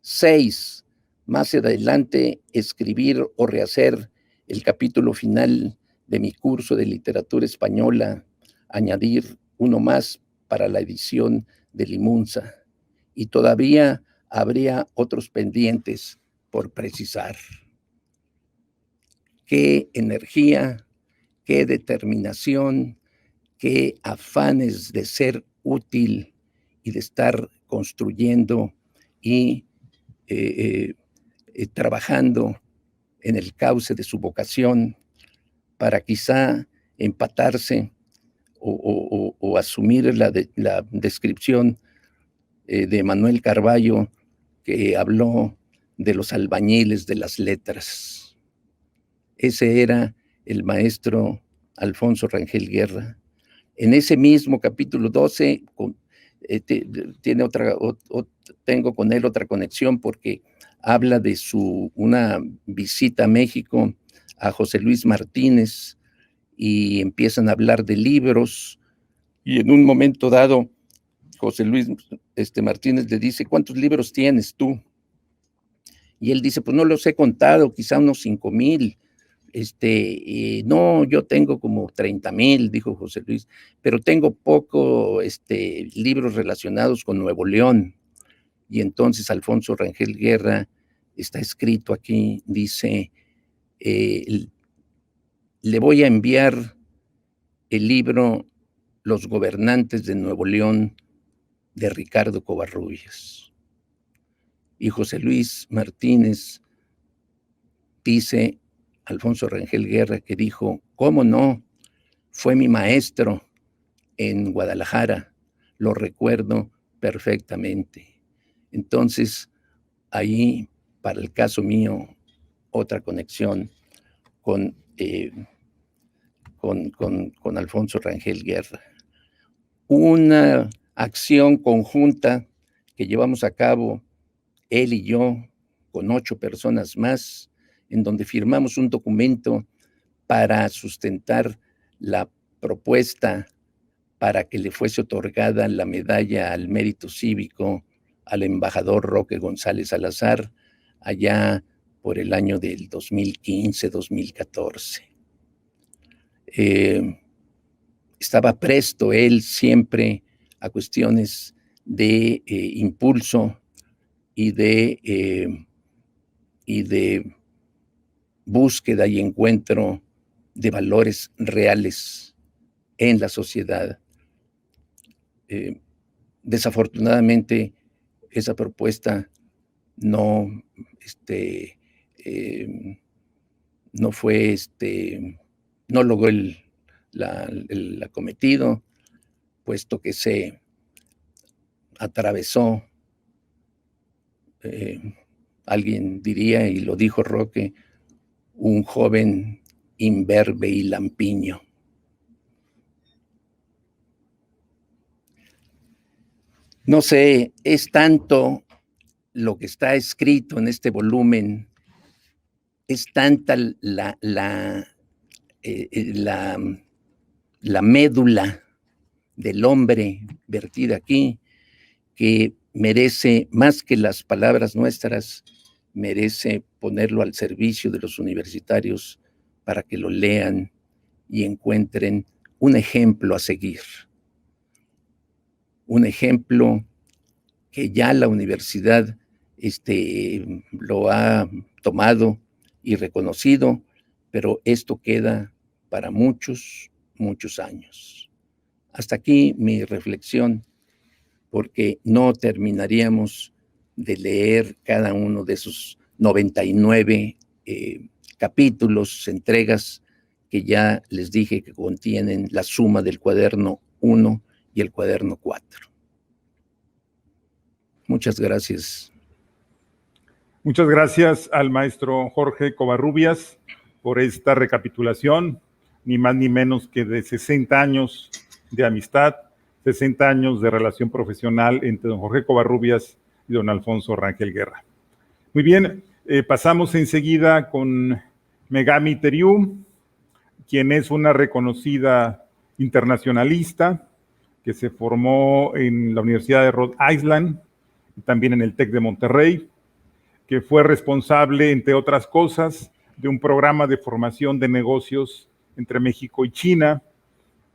6, más adelante escribir o rehacer el capítulo final de mi curso de literatura española, añadir uno más para la edición de Limunza, y todavía habría otros pendientes por precisar. Qué energía, qué determinación, qué afanes de ser útil y de estar construyendo y trabajando en el cauce de su vocación para quizá empatarse o asumir la descripción de Manuel Carballo, que habló de los albañiles de las letras. Ese era el maestro Alfonso Rangel Guerra. En ese mismo capítulo 12, tengo con él otra conexión porque habla de una visita a México a José Luis Martínez y empiezan a hablar de libros, y en un momento dado José Luis Martínez le dice: ¿cuántos libros tienes tú? Y él dice: pues no los he contado, quizá unos 5,000. No, yo tengo como 30,000, dijo José Luis, pero tengo poco libros relacionados con Nuevo León. Y entonces Alfonso Rangel Guerra, está escrito aquí, dice, le voy a enviar el libro Los gobernantes de Nuevo León de Ricardo Covarrubias. Y José Luis Martínez dice, Alfonso Rangel Guerra, que dijo, ¿cómo no? Fue mi maestro en Guadalajara, lo recuerdo perfectamente. Entonces, ahí, para el caso mío, otra conexión con Alfonso Rangel Guerra. Una acción conjunta que llevamos a cabo él y yo, con 8 personas más, en donde firmamos un documento para sustentar la propuesta para que le fuese otorgada la medalla al mérito cívico al embajador Roque González Salazar, allá por el año del 2015-2014. Estaba presto él siempre a cuestiones de impulso y de búsqueda y encuentro de valores reales en la sociedad. Desafortunadamente, esa propuesta no fue, no logró el acometido, puesto que se atravesó, alguien diría, y lo dijo Roque, un joven imberbe y lampiño. No sé, es tanto lo que está escrito en este volumen, es tanta la médula del hombre vertida aquí, que merece, más que las palabras nuestras, merece ponerlo al servicio de los universitarios para que lo lean y encuentren un ejemplo a seguir. Un ejemplo que ya la universidad lo ha tomado y reconocido, pero esto queda para muchos, muchos años. Hasta aquí mi reflexión, porque no terminaríamos de leer cada uno de esos 99 capítulos, entregas, que ya les dije que contienen la suma del cuaderno 1 y el cuaderno 4. Muchas gracias. Muchas gracias al maestro Jorge Covarrubias por esta recapitulación, ni más ni menos que de 60 años de amistad, 60 años de relación profesional entre don Jorge Covarrubias y don Alfonso Rangel Guerra. Muy bien, pasamos enseguida con Megami Teriú, quien es una reconocida internacionalista que se formó en la Universidad de Rhode Island y también en el TEC de Monterrey, que fue responsable, entre otras cosas, de un programa de formación de negocios entre México y China,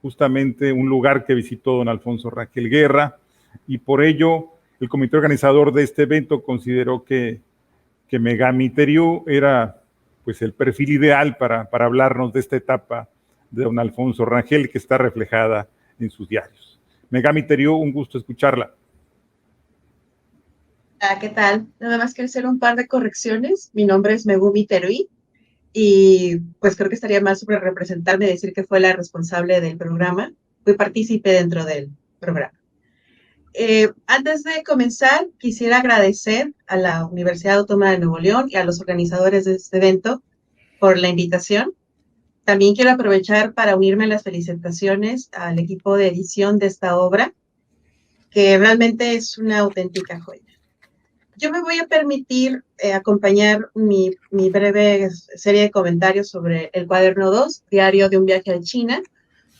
justamente un lugar que visitó don Alfonso Rangel Guerra, y por ello el comité organizador de este evento consideró que Megami Teriú era pues el perfil ideal para hablarnos de esta etapa de don Alfonso Rangel, que está reflejada en sus diarios. Megami Teriú, un gusto escucharla. ¿Qué tal? Nada más quiero hacer un par de correcciones. Mi nombre es Megumi Teriú y pues creo que estaría mal sobre representarme y decir que fue la responsable del programa. Fui partícipe dentro del programa. Antes de comenzar, quisiera agradecer a la Universidad Autónoma de Nuevo León y a los organizadores de este evento por la invitación. También quiero aprovechar para unirme a las felicitaciones al equipo de edición de esta obra, que realmente es una auténtica joya. Yo me voy a permitir acompañar mi breve serie de comentarios sobre el cuaderno 2, Diario de un viaje a China,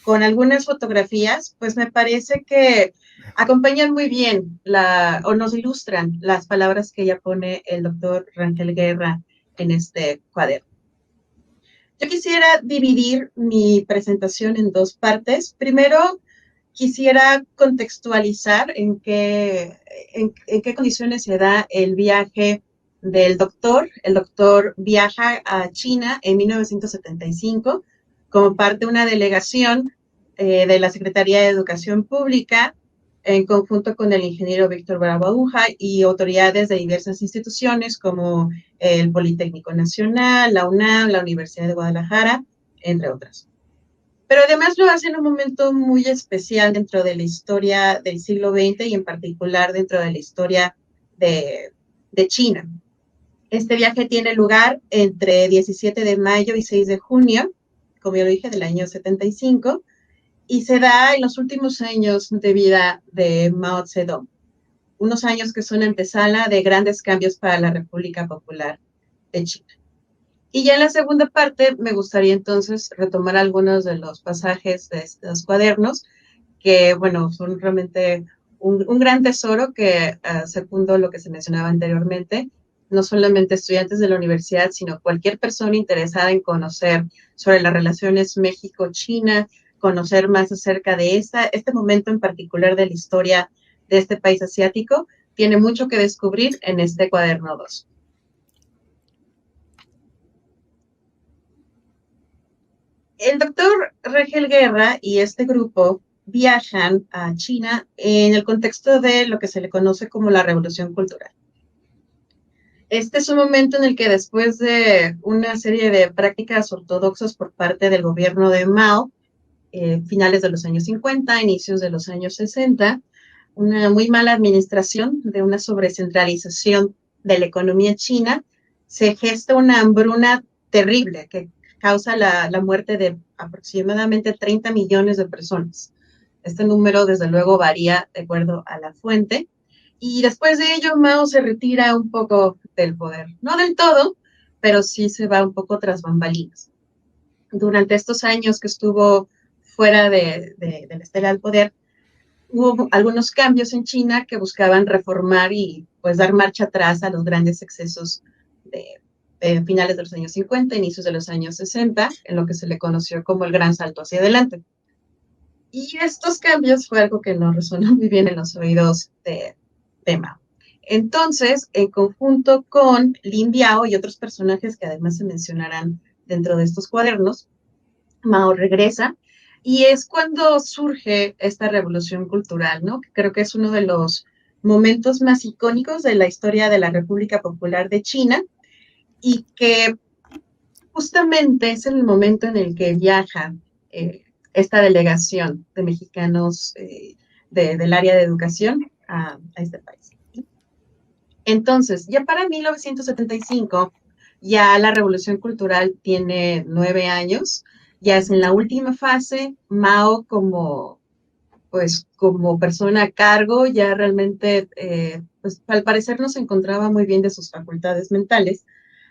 con algunas fotografías, pues me parece que acompañan muy bien o nos ilustran las palabras que ya pone el doctor Rangel Guerra en este cuaderno. Yo quisiera dividir mi presentación en dos partes. Primero, quisiera contextualizar en qué condiciones se da el viaje del doctor. El doctor viaja a China en 1975 como parte de una delegación de la Secretaría de Educación Pública en conjunto con el ingeniero Víctor Bravo Aguja y autoridades de diversas instituciones como el Politécnico Nacional, la UNAM, la Universidad de Guadalajara, entre otras. Pero además lo hace en un momento muy especial dentro de la historia del siglo XX y en particular dentro de la historia de China. Este viaje tiene lugar entre 17 de mayo y 6 de junio, como ya lo dije, del año 75, y se da en los últimos años de vida de Mao Zedong, unos años que son antesala de grandes cambios para la República Popular de China. Y ya en la segunda parte me gustaría entonces retomar algunos de los pasajes de estos cuadernos que, bueno, son realmente un gran tesoro que segundo lo que se mencionaba anteriormente, no solamente estudiantes de la universidad, sino cualquier persona interesada en conocer sobre las relaciones México-China, conocer más acerca de este momento en particular de la historia de este país asiático, tiene mucho que descubrir en este cuaderno 2. El doctor Regel Guerra y este grupo viajan a China en el contexto de lo que se le conoce como la Revolución Cultural. Este es un momento en el que después de una serie de prácticas ortodoxas por parte del gobierno de Mao, finales de los años 50, inicios de los años 60, una muy mala administración de una sobrecentralización de la economía china, se gesta una hambruna terrible que causa la muerte de aproximadamente 30 millones de personas. Este número, desde luego, varía de acuerdo a la fuente. Y después de ello, Mao se retira un poco del poder. No del todo, pero sí se va un poco tras bambalinas. Durante estos años que estuvo fuera de la estela del poder, hubo algunos cambios en China que buscaban reformar y pues dar marcha atrás a los grandes excesos de finales de los años 50, inicios de los años 60, en lo que se le conoció como el gran salto hacia adelante. Y estos cambios fue algo que no resonó muy bien en los oídos de Mao. Entonces, en conjunto con Lin Biao y otros personajes que además se mencionarán dentro de estos cuadernos, Mao regresa y es cuando surge esta revolución cultural, ¿no? Que creo que es uno de los momentos más icónicos de la historia de la República Popular de China y que justamente es el momento en el que viaja esta delegación de mexicanos del área de educación a este país. Entonces, ya para 1975, ya la Revolución Cultural tiene 9 años, ya es en la última fase. Mao como persona a cargo, ya realmente, pues al parecer no se encontraba muy bien de sus facultades mentales,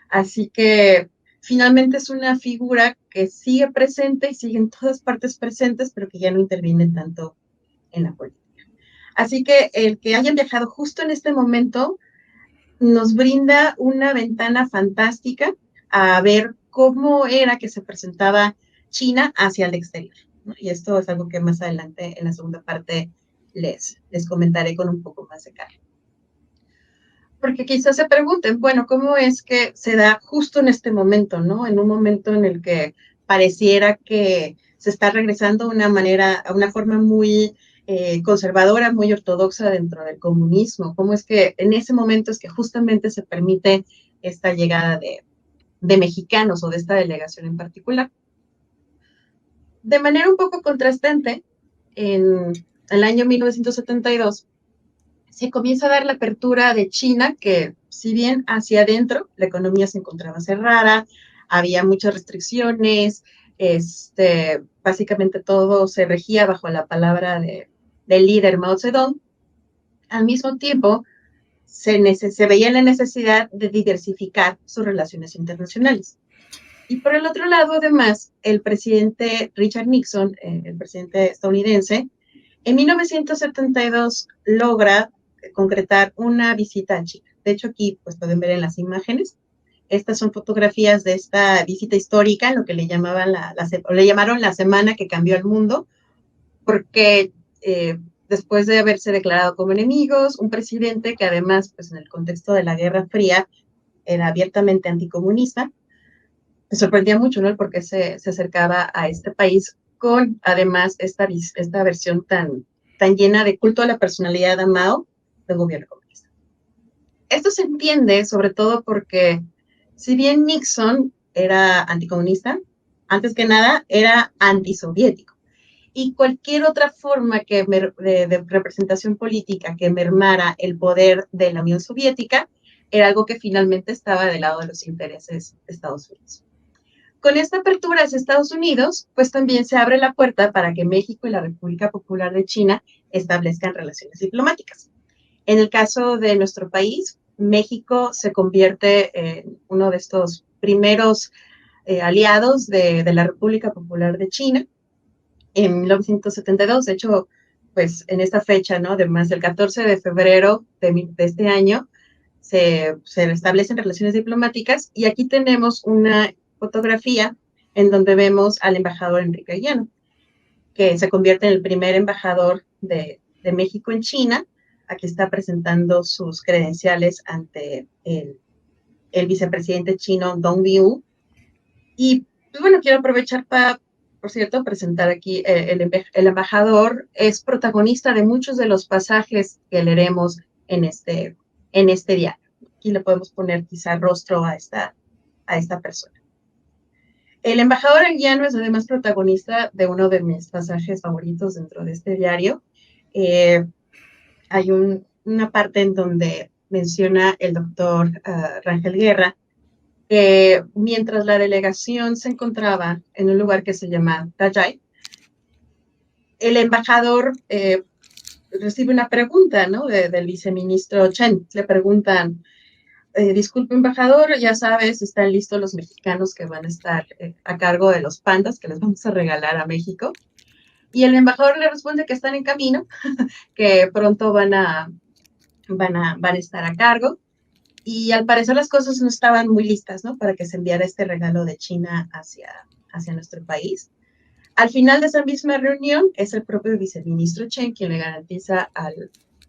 así que finalmente es una figura que sigue presente y sigue en todas partes presentes, pero que ya no interviene tanto en la política. Así que el que hayan viajado justo en este momento nos brinda una ventana fantástica a ver cómo era que se presentaba China hacia el exterior, ¿no? Y esto es algo que más adelante en la segunda parte les comentaré con un poco más de calma. Porque quizás se pregunten, bueno, ¿cómo es que se da justo en este momento, ¿no? En un momento en el que pareciera que se está regresando a una forma muy conservadora, muy ortodoxa dentro del comunismo. ¿Cómo es que en ese momento es que justamente se permite esta llegada de mexicanos o de esta delegación en particular? De manera un poco contrastante, en el año 1972 se comienza a dar la apertura de China, que si bien hacia adentro la economía se encontraba cerrada, había muchas restricciones, básicamente todo se regía bajo la palabra del líder Mao Zedong. Al mismo tiempo, se veía la necesidad de diversificar sus relaciones internacionales. Y por el otro lado, además, el presidente Richard Nixon, el presidente estadounidense, en 1972 logra concretar una visita a China. De hecho, aquí pues pueden ver en las imágenes Estas son fotografías de esta visita histórica, lo que le llamaban le llamaron la semana que cambió el mundo, porque después de haberse declarado como enemigos, un presidente que además, pues en el contexto de la Guerra Fría, era abiertamente anticomunista, me sorprendía mucho, ¿no? Porque se acercaba a este país con, además, esta versión tan llena de culto a la personalidad de Mao del gobierno comunista. Esto se entiende sobre todo porque, si bien Nixon era anticomunista, antes que nada era antisoviético. Y cualquier otra forma de representación política que mermara el poder de la Unión Soviética era algo que finalmente estaba del lado de los intereses de Estados Unidos. Con esta apertura hacia Estados Unidos, pues también se abre la puerta para que México y la República Popular de China establezcan relaciones diplomáticas. En el caso de nuestro país, México se convierte en uno de estos primeros aliados de la República Popular de China en 1972. De hecho, pues en esta fecha, ¿no? Además del 14 de febrero de este año, se establecen relaciones diplomáticas, y aquí tenemos una fotografía en donde vemos al embajador Enrique Ayllano, que se convierte en el primer embajador de México en China. Aquí está presentando sus credenciales ante el vicepresidente chino Dong Biu. Y pues bueno, quiero aprovechar para, por cierto, presentar aquí el embajador es protagonista de muchos de los pasajes que leeremos en este diario. Aquí le podemos poner quizá rostro a esta persona. El embajador Ayllano es además protagonista de uno de mis pasajes favoritos dentro de este diario. Hay una parte en donde menciona el doctor Rangel Guerra que mientras la delegación se encontraba en un lugar que se llama Dayay, el embajador recibe una pregunta, ¿no? Del viceministro Chen. Le preguntan, disculpe, embajador, ya sabes, están listos los mexicanos que van a estar a cargo de los pandas que les vamos a regalar a México. Y el embajador le responde que están en camino, que pronto van a estar a cargo. Y al parecer las cosas no estaban muy listas, ¿no? Para que se enviara este regalo de China hacia nuestro país. Al final de esa misma reunión, es el propio viceministro Chen quien le garantiza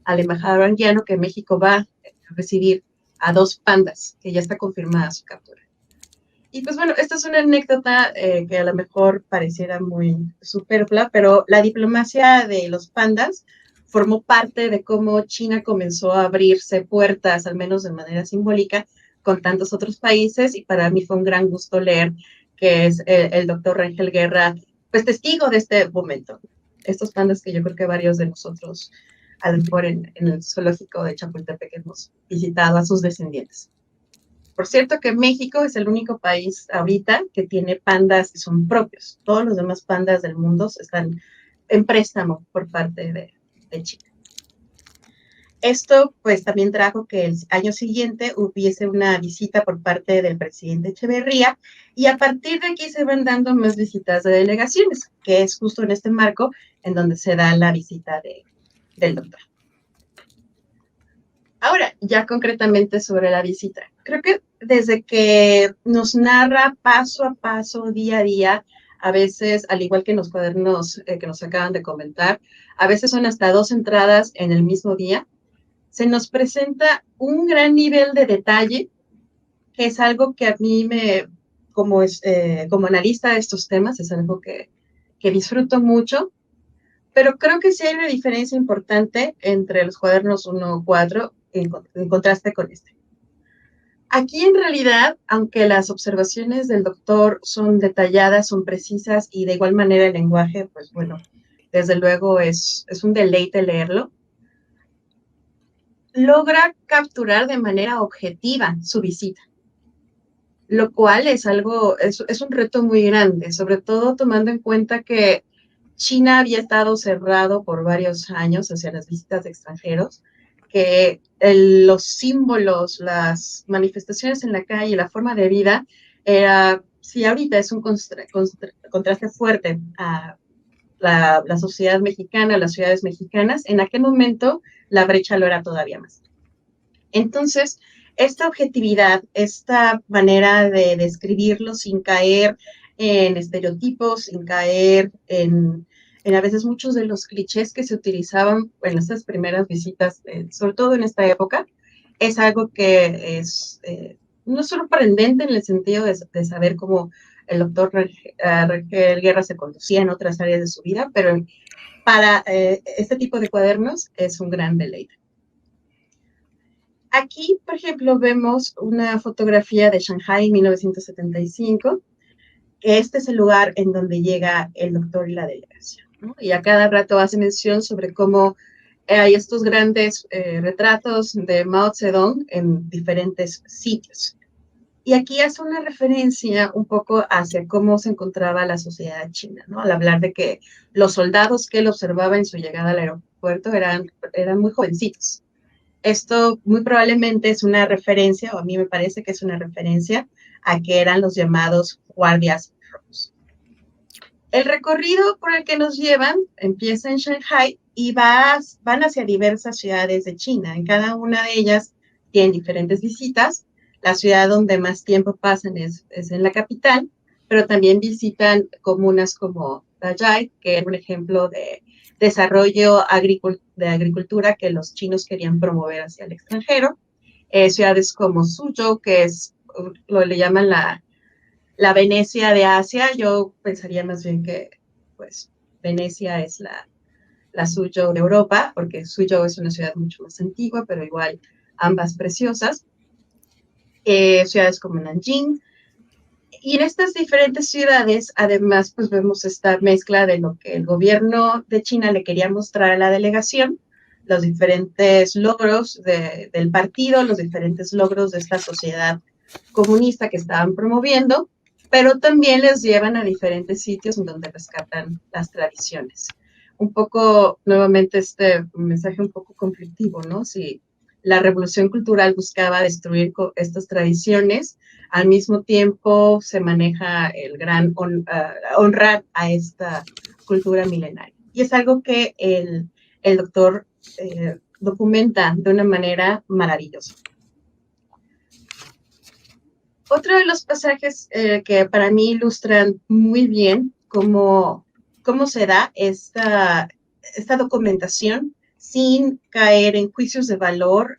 al embajador Ayllano que México va a recibir a 2 pandas, que ya está confirmada su captura. Y pues bueno, esta es una anécdota que a lo mejor pareciera muy superflua, pero la diplomacia de los pandas formó parte de cómo China comenzó a abrirse puertas, al menos de manera simbólica, con tantos otros países, y para mí fue un gran gusto leer que es el doctor Rangel Guerra, pues testigo de este momento. Estos pandas que yo creo que varios de nosotros, a lo mejor en el zoológico de Chapultepec, hemos visitado a sus descendientes. Por cierto que México es el único país ahorita que tiene pandas que son propios. Todos los demás pandas del mundo están en préstamo por parte de China. Esto pues también trajo que el año siguiente hubiese una visita por parte del presidente Echeverría, y a partir de aquí se van dando más visitas de delegaciones, que es justo en este marco en donde se da la visita del doctor. Ahora, ya concretamente sobre la visita, creo que desde que nos narra paso a paso, día a día, a veces, al igual que en los cuadernos que nos acaban de comentar, a veces son hasta 2 entradas en el mismo día, se nos presenta un gran nivel de detalle, que es algo que a mí como analista de estos temas, es algo que disfruto mucho, pero creo que sí hay una diferencia importante entre los cuadernos 1-4 en contraste con este. Aquí en realidad, aunque las observaciones del doctor son detalladas, son precisas, y de igual manera el lenguaje, pues bueno, desde luego es un deleite leerlo, logra capturar de manera objetiva su visita, lo cual es un reto muy grande, sobre todo tomando en cuenta que China había estado cerrado por varios años hacia las visitas de extranjeros, que los símbolos, las manifestaciones en la calle, la forma de vida, sí, ahorita es un contraste fuerte a la sociedad mexicana, las ciudades mexicanas. En aquel momento la brecha lo era todavía más. Entonces, esta objetividad, esta manera de describirlo sin caer en estereotipos, sin caer en a veces muchos de los clichés que se utilizaban en estas primeras visitas, sobre todo en esta época, es algo que es no sorprendente en el sentido de saber cómo el doctor Rangel Guerra se conducía en otras áreas de su vida, pero para este tipo de cuadernos es un gran deleite. Aquí, por ejemplo, vemos una fotografía de Shanghái en 1975, que este es el lugar en donde llega el doctor y la delegación, ¿no? Y a cada rato hace mención sobre cómo hay estos grandes retratos de Mao Zedong en diferentes sitios. Y aquí hace una referencia un poco hacia cómo se encontraba la sociedad china, ¿no? Al hablar de que los soldados que él observaba en su llegada al aeropuerto eran muy jovencitos. Esto muy probablemente es una referencia, o a mí me parece que es una referencia, a que eran los llamados guardias rojos. El recorrido por el que nos llevan empieza en Shanghái y van hacia diversas ciudades de China. En cada una de ellas tienen diferentes visitas. La ciudad donde más tiempo pasan es en la capital, pero también visitan comunas como Dayai, que era un ejemplo de desarrollo de agricultura que los chinos querían promover hacia el extranjero. Ciudades como Suzhou, que es lo le llaman la Venecia de Asia. Yo pensaría más bien que pues Venecia es la Suzhou de Europa, porque Suzhou es una ciudad mucho más antigua, pero igual ambas preciosas. Ciudades como Nanjing. Y en estas diferentes ciudades, además, pues vemos esta mezcla de lo que el gobierno de China le quería mostrar a la delegación, los diferentes logros del partido, los diferentes logros de esta sociedad comunista que estaban promoviendo, pero también les llevan a diferentes sitios en donde rescatan las tradiciones. Un poco, nuevamente, este mensaje un poco conflictivo, ¿no? Si la revolución cultural buscaba destruir estas tradiciones, al mismo tiempo se maneja el gran honrar a esta cultura milenaria. Y es algo que el doctor documenta de una manera maravillosa. Otro de los pasajes que para mí ilustran muy bien cómo se da esta documentación sin caer en juicios de valor,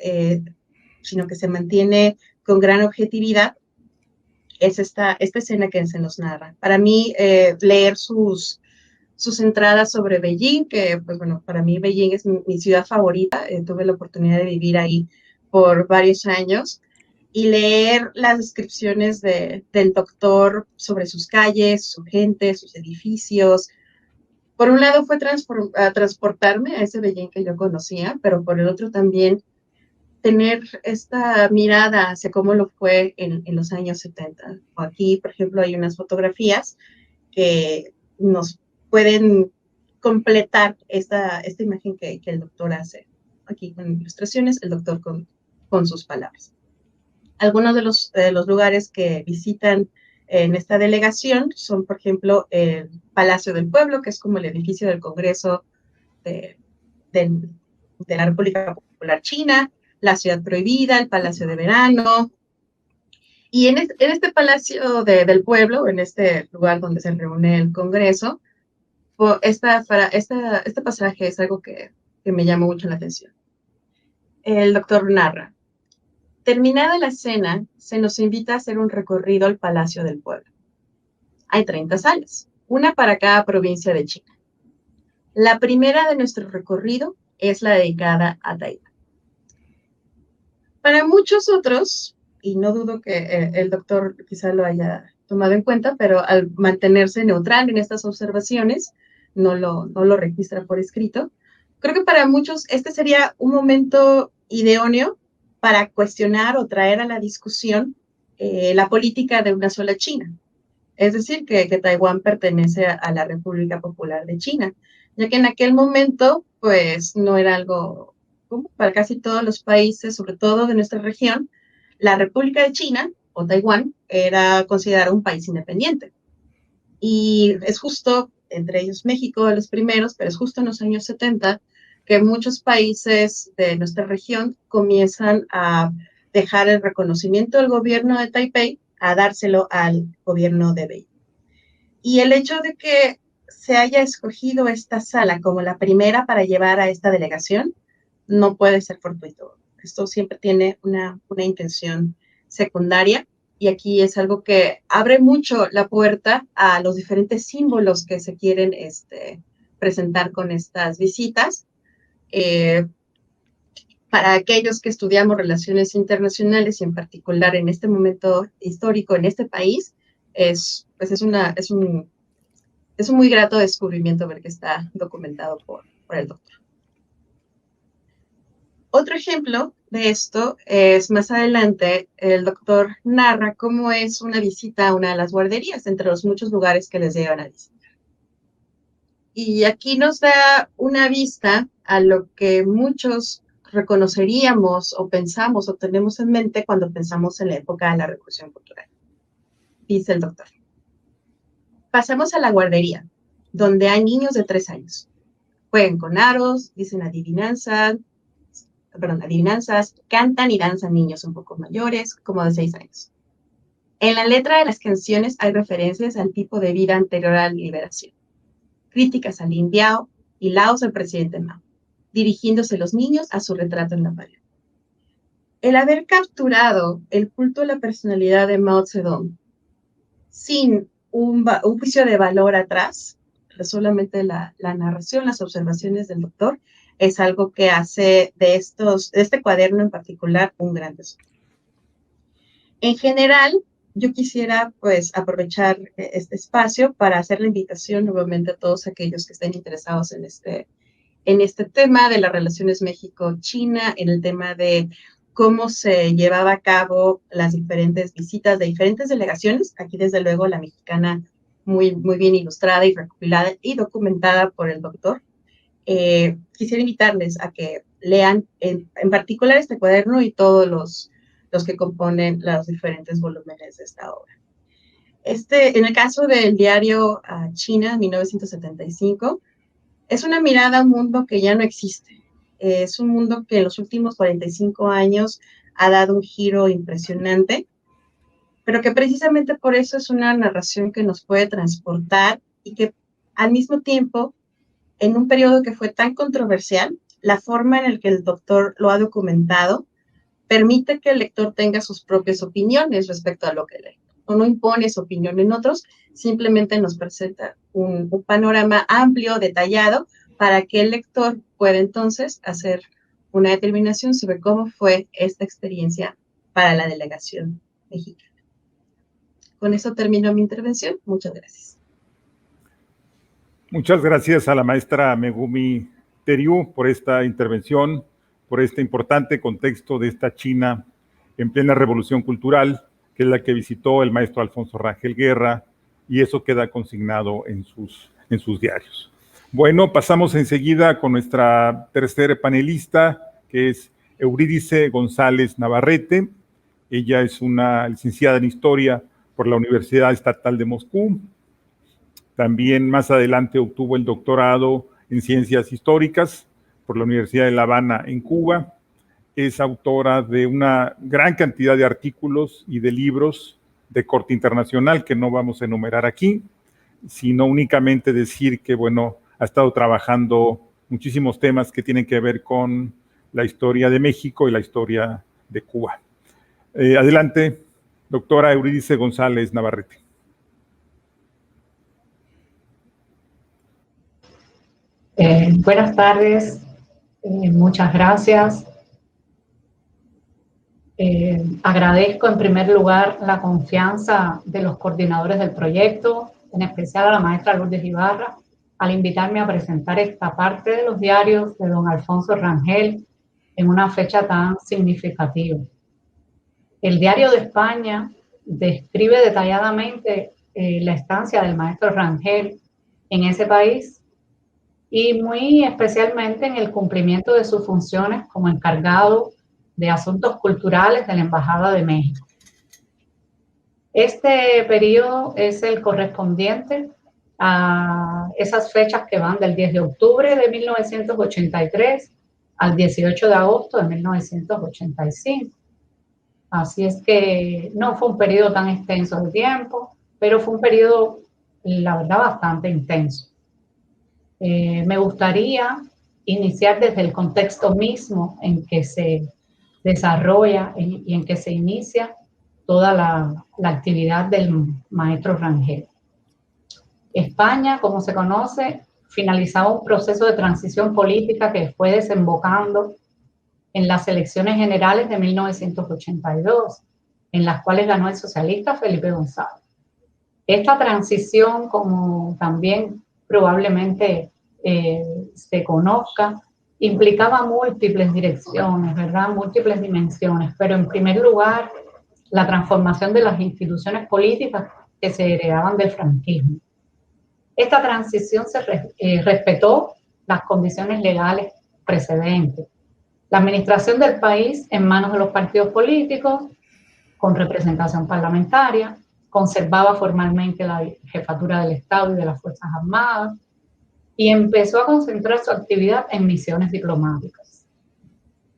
sino que se mantiene con gran objetividad, es esta escena que se nos narra. Para mí, leer sus entradas sobre Beijing, que pues bueno, para mí Beijing es mi ciudad favorita, tuve la oportunidad de vivir ahí por varios años, y leer las descripciones del doctor sobre sus calles, su gente, sus edificios. Por un lado fue transportarme a ese Beijing que yo conocía, pero por el otro también tener esta mirada hacia cómo lo fue en los años 70. Aquí, por ejemplo, hay unas fotografías que nos pueden completar esta imagen que el doctor hace. Aquí con ilustraciones, el doctor con sus palabras. Algunos de los lugares que visitan en esta delegación son, por ejemplo, el Palacio del Pueblo, que es como el edificio del Congreso de la República Popular China, la Ciudad Prohibida, el Palacio de Verano. Y en este Palacio del Pueblo, en este lugar donde se reúne el Congreso, este pasaje es algo que me llamó mucho la atención. El doctor narra: terminada la cena, se nos invita a hacer un recorrido al Palacio del Pueblo. Hay 30 salas, una para cada provincia de China. La primera de nuestro recorrido es la dedicada a Taiwán. Para muchos otros, y no dudo que el doctor quizá lo haya tomado en cuenta, pero al mantenerse neutral en estas observaciones, no lo registra por escrito, creo que para muchos este sería un momento idóneo para cuestionar o traer a la discusión la política de una sola China. Es decir, que Taiwán pertenece a la República Popular de China, ya que en aquel momento, pues, no era algo común para casi todos los países, sobre todo de nuestra región. La República de China, o Taiwán, era considerado un país independiente. Y es justo, entre ellos México, de los primeros, pero es justo en los años 70 que muchos países de nuestra región comienzan a dejar el reconocimiento del gobierno de Taipei a dárselo al gobierno de Beijing. Y el hecho de que se haya escogido esta sala como la primera para llevar a esta delegación no puede ser fortuito. Esto siempre tiene una intención secundaria, y aquí es algo que abre mucho la puerta a los diferentes símbolos que se quieren presentar con estas visitas. Para aquellos que estudiamos relaciones internacionales y en particular en este momento histórico en este país, es un muy grato descubrimiento ver que está documentado por el doctor. Otro ejemplo de esto es más adelante, el doctor narra cómo es una visita a una de las guarderías, entre los muchos lugares que les llevan a visitar. Y aquí nos da una vista a lo que muchos reconoceríamos o pensamos o tenemos en mente cuando pensamos en la época de la Revolución Cultural. Dice el doctor: pasamos a la guardería, donde hay niños de 3 años. Juegan con aros, dicen adivinanzas, cantan y danzan niños un poco mayores, como de 6 años. En la letra de las canciones hay referencias al tipo de vida anterior a la liberación, críticas al Lin Biao y laos al presidente Mao, dirigiéndose los niños a su retrato en la pared. El haber capturado el culto a la personalidad de Mao Zedong sin un juicio de valor atrás, pero solamente la narración, las observaciones del doctor, es algo que hace de este cuaderno en particular un gran tesoro. En general, yo quisiera pues aprovechar este espacio para hacer la invitación nuevamente a todos aquellos que estén interesados en este tema de las relaciones México-China, en el tema de cómo se llevaba a cabo las diferentes visitas de diferentes delegaciones. Aquí, desde luego, la mexicana muy, muy bien ilustrada y recopilada y documentada por el doctor. Quisiera invitarles a que lean en particular este cuaderno y todos los que componen los diferentes volúmenes de esta obra. En el caso del diario China, 1975, es una mirada a un mundo que ya no existe. Es un mundo que en los últimos 45 años ha dado un giro impresionante, pero que precisamente por eso es una narración que nos puede transportar y que al mismo tiempo, en un periodo que fue tan controversial, la forma en la que el doctor lo ha documentado permite que el lector tenga sus propias opiniones respecto a lo que lee. O no impone su opinión en otros, simplemente nos presenta un panorama amplio, detallado, para que el lector pueda entonces hacer una determinación sobre cómo fue esta experiencia para la delegación mexicana. Con eso termino mi intervención. Muchas gracias. Muchas gracias a la maestra Megumi Teriu por esta intervención, por este importante contexto de esta China en plena revolución cultural, que es la que visitó el maestro Alfonso Rangel Guerra, y eso queda consignado en sus diarios. Bueno, pasamos enseguida con nuestra tercera panelista, que es Eurídice González Navarrete. Ella es una licenciada en Historia por la Universidad Estatal de Moscú. También más adelante obtuvo el doctorado en Ciencias Históricas por la Universidad de La Habana en Cuba. Es autora de una gran cantidad de artículos y de libros de corte internacional que no vamos a enumerar aquí, sino únicamente decir que, bueno, ha estado trabajando muchísimos temas que tienen que ver con la historia de México y la historia de Cuba. Adelante, doctora Eurídice González Navarrete. Buenas tardes, muchas gracias. Agradezco en primer lugar la confianza de los coordinadores del proyecto, en especial a la maestra Lourdes Ibarra, al invitarme a presentar esta parte de los diarios de don Alfonso Rangel en una fecha tan significativa. El Diario de España describe detalladamente la estancia del maestro Rangel en ese país y muy especialmente en el cumplimiento de sus funciones como encargado de asuntos culturales de la Embajada de México. Este periodo es el correspondiente a esas fechas que van del 10 de octubre de 1983 al 18 de agosto de 1985. Así es que no fue un periodo tan extenso de tiempo, pero fue un periodo, la verdad, bastante intenso. Me gustaría iniciar desde el contexto mismo en que se desarrolla y en que se inicia toda la actividad del maestro Rangel. España, como se conoce, finalizaba un proceso de transición política que fue desembocando en las elecciones generales de 1982, en las cuales ganó el socialista Felipe González. Esta transición, como también probablemente se conozca, implicaba múltiples direcciones, ¿verdad? Múltiples dimensiones, pero en primer lugar, la transformación de las instituciones políticas que se heredaban del franquismo. Esta transición respetó las condiciones legales precedentes. La administración del país en manos de los partidos políticos, con representación parlamentaria, conservaba formalmente la jefatura del Estado y de las Fuerzas Armadas, y empezó a concentrar su actividad en misiones diplomáticas.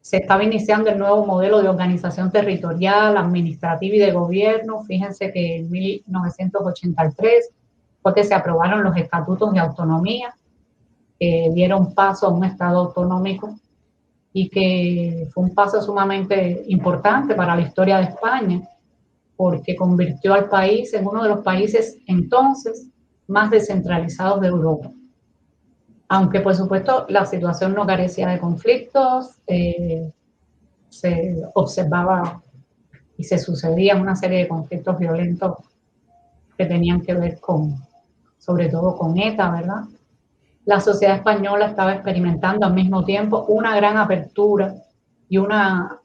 Se estaba iniciando el nuevo modelo de organización territorial, administrativa y de gobierno. Fíjense que en 1983 fue que se aprobaron los estatutos de autonomía, que dieron paso a un Estado autonómico y que fue un paso sumamente importante para la historia de España, porque convirtió al país en uno de los países entonces más descentralizados de Europa. Aunque, por supuesto, la situación no carecía de conflictos, se observaba y se sucedían una serie de conflictos violentos que tenían que ver sobre todo con ETA, ¿verdad? La sociedad española estaba experimentando al mismo tiempo una gran apertura y una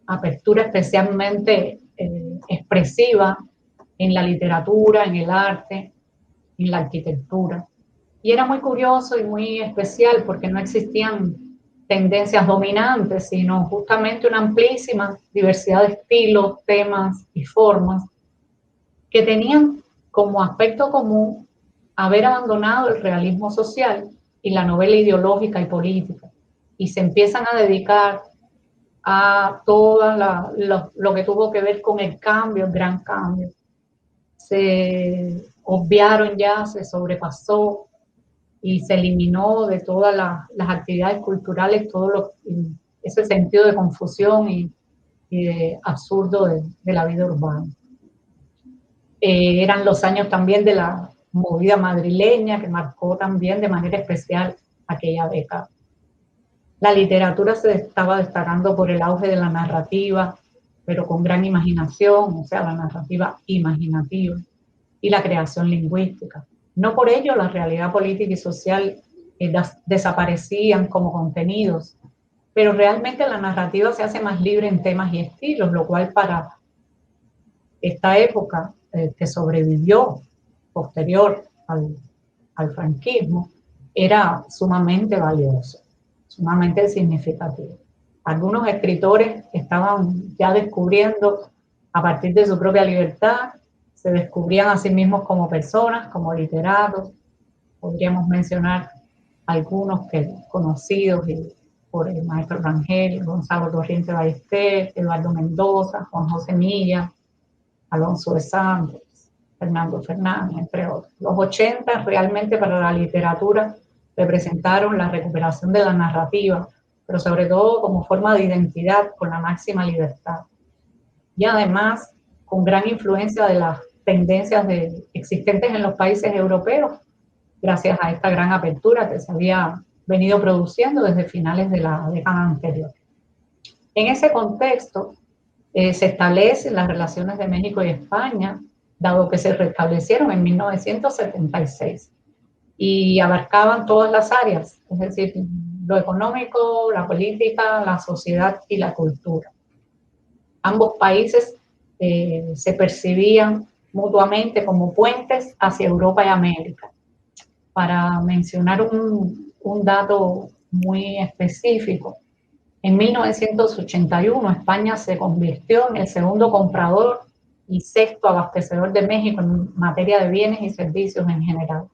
apertura especialmente expresiva en la literatura, en el arte, en la arquitectura. Y era muy curioso y muy especial porque no existían tendencias dominantes, sino justamente una amplísima diversidad de estilos, temas y formas que tenían como aspecto común haber abandonado el realismo social y la novela ideológica y política, y se empiezan a dedicar a todo lo que tuvo que ver con el cambio, el gran cambio. Se obviaron ya, se sobrepasó y se eliminó de todas las actividades culturales todo ese sentido de confusión y de absurdo de la vida urbana. Eran los años también de la movida madrileña que marcó también de manera especial aquella década. La literatura se estaba destacando por el auge de la narrativa, pero con gran imaginación, o sea, la narrativa imaginativa y la creación lingüística. No por ello la realidad política y social desaparecían como contenidos, pero realmente la narrativa se hace más libre en temas y estilos, lo cual para esta época que sobrevivió posterior al franquismo era sumamente valioso, sumamente significativo. Algunos escritores estaban ya descubriendo a partir de su propia libertad, se descubrían a sí mismos como personas, como literatos. Podríamos mencionar algunos conocidos por el maestro Rangel, Gonzalo Torriente Ballester, Eduardo Mendoza, Juan José Milla, Alonso de Santos, Fernando Fernández, entre otros. Los 80 realmente para la literatura representaron la recuperación de la narrativa, pero sobre todo como forma de identidad con la máxima libertad. Y además con gran influencia de las tendencias existentes en los países europeos, gracias a esta gran apertura que se había venido produciendo desde finales de la década anterior. En ese contexto se establecen las relaciones de México y España, dado que se restablecieron en 1976 y abarcaban todas las áreas, es decir, lo económico, la política, la sociedad y la cultura. Ambos países se percibían mutuamente como puentes hacia Europa y América. Para mencionar un dato muy específico, en 1981 España se convirtió en el segundo comprador y sexto abastecedor de México en materia de bienes y servicios en general.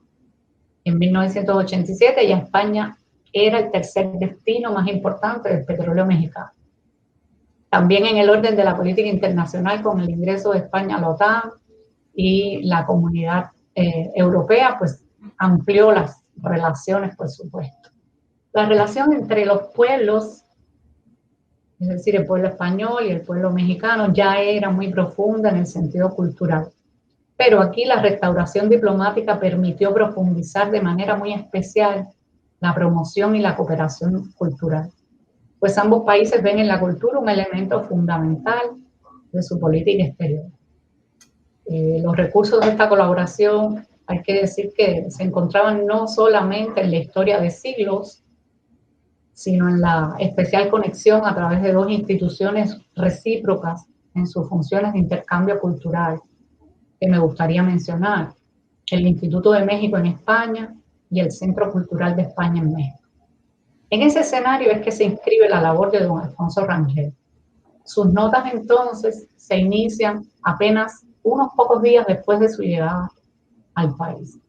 En 1987 ya España era el tercer destino más importante del petróleo mexicano. También en el orden de la política internacional, con el ingreso de España a la OTAN y la comunidad europea, pues amplió las relaciones, por supuesto. La relación entre los pueblos, es decir, el pueblo español y el pueblo mexicano, ya era muy profunda en el sentido cultural. Pero aquí la restauración diplomática permitió profundizar de manera muy especial la promoción y la cooperación cultural, pues ambos países ven en la cultura un elemento fundamental de su política exterior. Los recursos de esta colaboración, hay que decir que se encontraban no solamente en la historia de siglos, sino en la especial conexión a través de dos instituciones recíprocas en sus funciones de intercambio cultural, que me gustaría mencionar: el Instituto de México en España y el Centro Cultural de España en México. En ese escenario es que se inscribe la labor de don Alfonso Rangel. Sus notas entonces se inician apenas unos pocos días después de su llegada al país.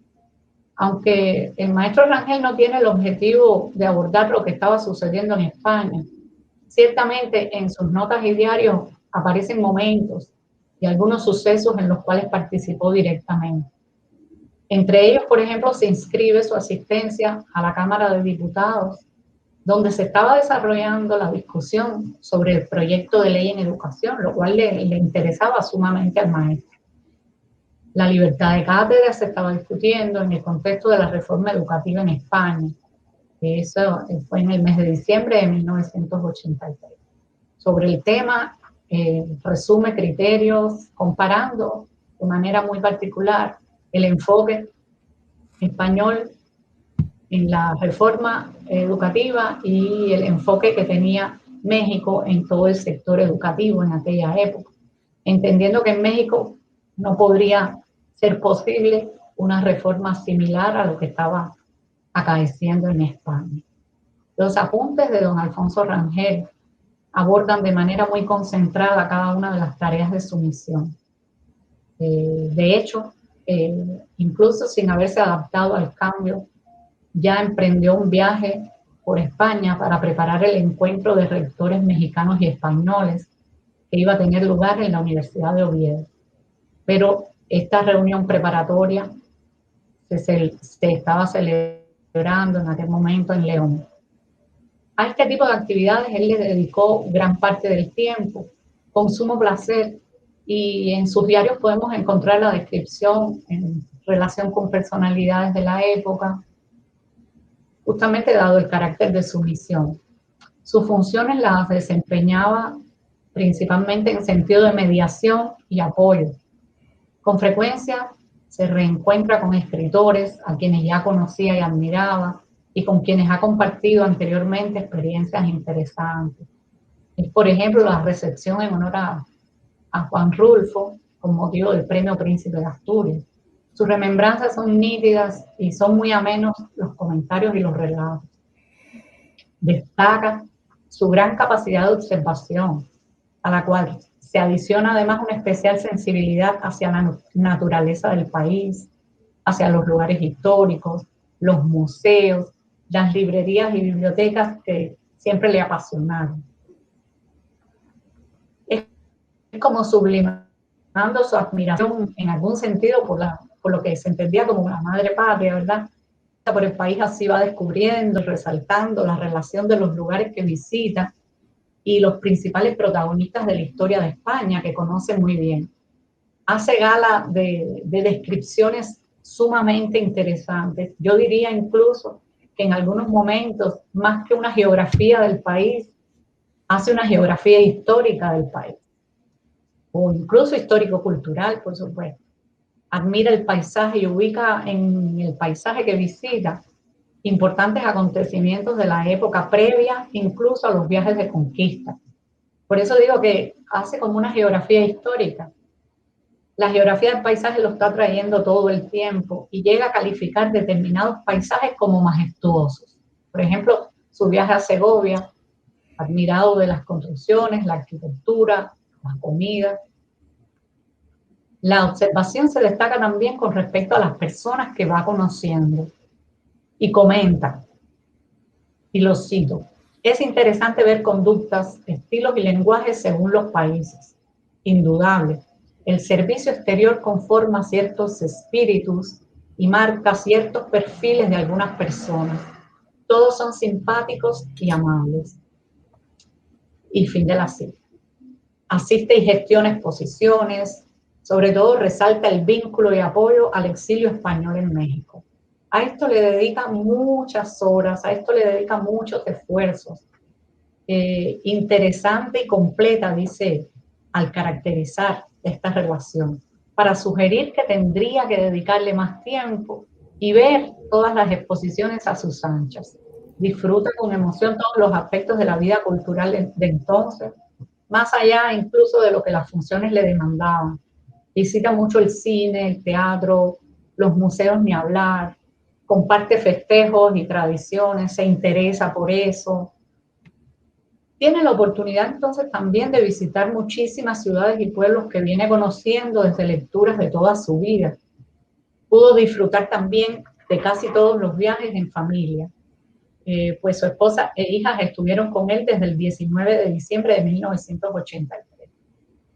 Aunque el maestro Rangel no tiene el objetivo de abordar lo que estaba sucediendo en España, ciertamente en sus notas y diarios aparecen momentos y algunos sucesos en los cuales participó directamente. Entre ellos, por ejemplo, se inscribe su asistencia a la Cámara de Diputados, donde se estaba desarrollando la discusión sobre el proyecto de ley en educación, lo cual le interesaba sumamente al maestro. La libertad de cátedra se estaba discutiendo en el contexto de la reforma educativa en España. Eso fue en el mes de diciembre de 1983. Sobre el tema, resume criterios comparando de manera muy particular el enfoque español en la reforma educativa y el enfoque que tenía México en todo el sector educativo en aquella época, entendiendo que en México no podría ser posible una reforma similar a lo que estaba acaeciendo en España. Los apuntes de don Alfonso Rangel abordan de manera muy concentrada cada una de las tareas de su misión. De hecho, incluso sin haberse adaptado al cambio, ya emprendió un viaje por España para preparar el encuentro de rectores mexicanos y españoles que iba a tener lugar en la Universidad de Oviedo. Pero esta reunión preparatoria se estaba celebrando en aquel momento en León. A este tipo de actividades él le dedicó gran parte del tiempo, con sumo placer, y en sus diarios podemos encontrar la descripción en relación con personalidades de la época, justamente dado el carácter de su misión. Sus funciones las desempeñaba principalmente en sentido de mediación y apoyo. Con frecuencia se reencuentra con escritores a quienes ya conocía y admiraba y con quienes ha compartido anteriormente experiencias interesantes. Es, por ejemplo, la recepción en honor a Juan Rulfo con motivo del Premio Príncipe de Asturias. Sus remembranzas son nítidas y son muy amenos los comentarios y los relatos. Destaca su gran capacidad de observación, a la cual se adiciona además una especial sensibilidad hacia la naturaleza del país, hacia los lugares históricos, los museos, las librerías y bibliotecas que siempre le apasionaron. Es como sublimando su admiración en algún sentido por lo que se entendía como la madre patria, ¿verdad? Por el país así va descubriendo, resaltando la relación de los lugares que visita y los principales protagonistas de la historia de España, que conoce muy bien. Hace gala de descripciones sumamente interesantes. Yo diría incluso que en algunos momentos, más que una geografía del país, hace una geografía histórica del país, o incluso histórico-cultural, por supuesto. Admira el paisaje y ubica en el paisaje que visita importantes acontecimientos de la época previa, incluso a los viajes de conquista. Por eso digo que hace como una geografía histórica. La geografía del paisaje lo está trayendo todo el tiempo y llega a calificar determinados paisajes como majestuosos. Por ejemplo, su viaje a Segovia, admirado de las construcciones, la arquitectura, la comida. La observación se destaca también con respecto a las personas que va conociendo y comenta, y lo cito: Es interesante ver conductas, estilos y lenguajes según los países. Indudable, el servicio exterior conforma ciertos espíritus y marca ciertos perfiles de algunas personas. Todos son simpáticos y amables. Y fin de la cita. Asiste y gestiona exposiciones, sobre todo resalta el vínculo y apoyo al exilio español en México. A esto le dedica muchas horas, a esto le dedica muchos esfuerzos. Interesante y completa, dice, al caracterizar esta relación, para sugerir que tendría que dedicarle más tiempo y ver todas las exposiciones a sus anchas. Disfruta con emoción todos los aspectos de la vida cultural de entonces, más allá incluso de lo que las funciones le demandaban. Visita mucho el cine, el teatro, los museos ni hablar, comparte festejos y tradiciones, se interesa por eso. Tiene la oportunidad entonces también de visitar muchísimas ciudades y pueblos que viene conociendo desde lecturas de toda su vida. Pudo disfrutar también de casi todos los viajes en familia, pues su esposa e hijas estuvieron con él desde el 19 de diciembre de 1983.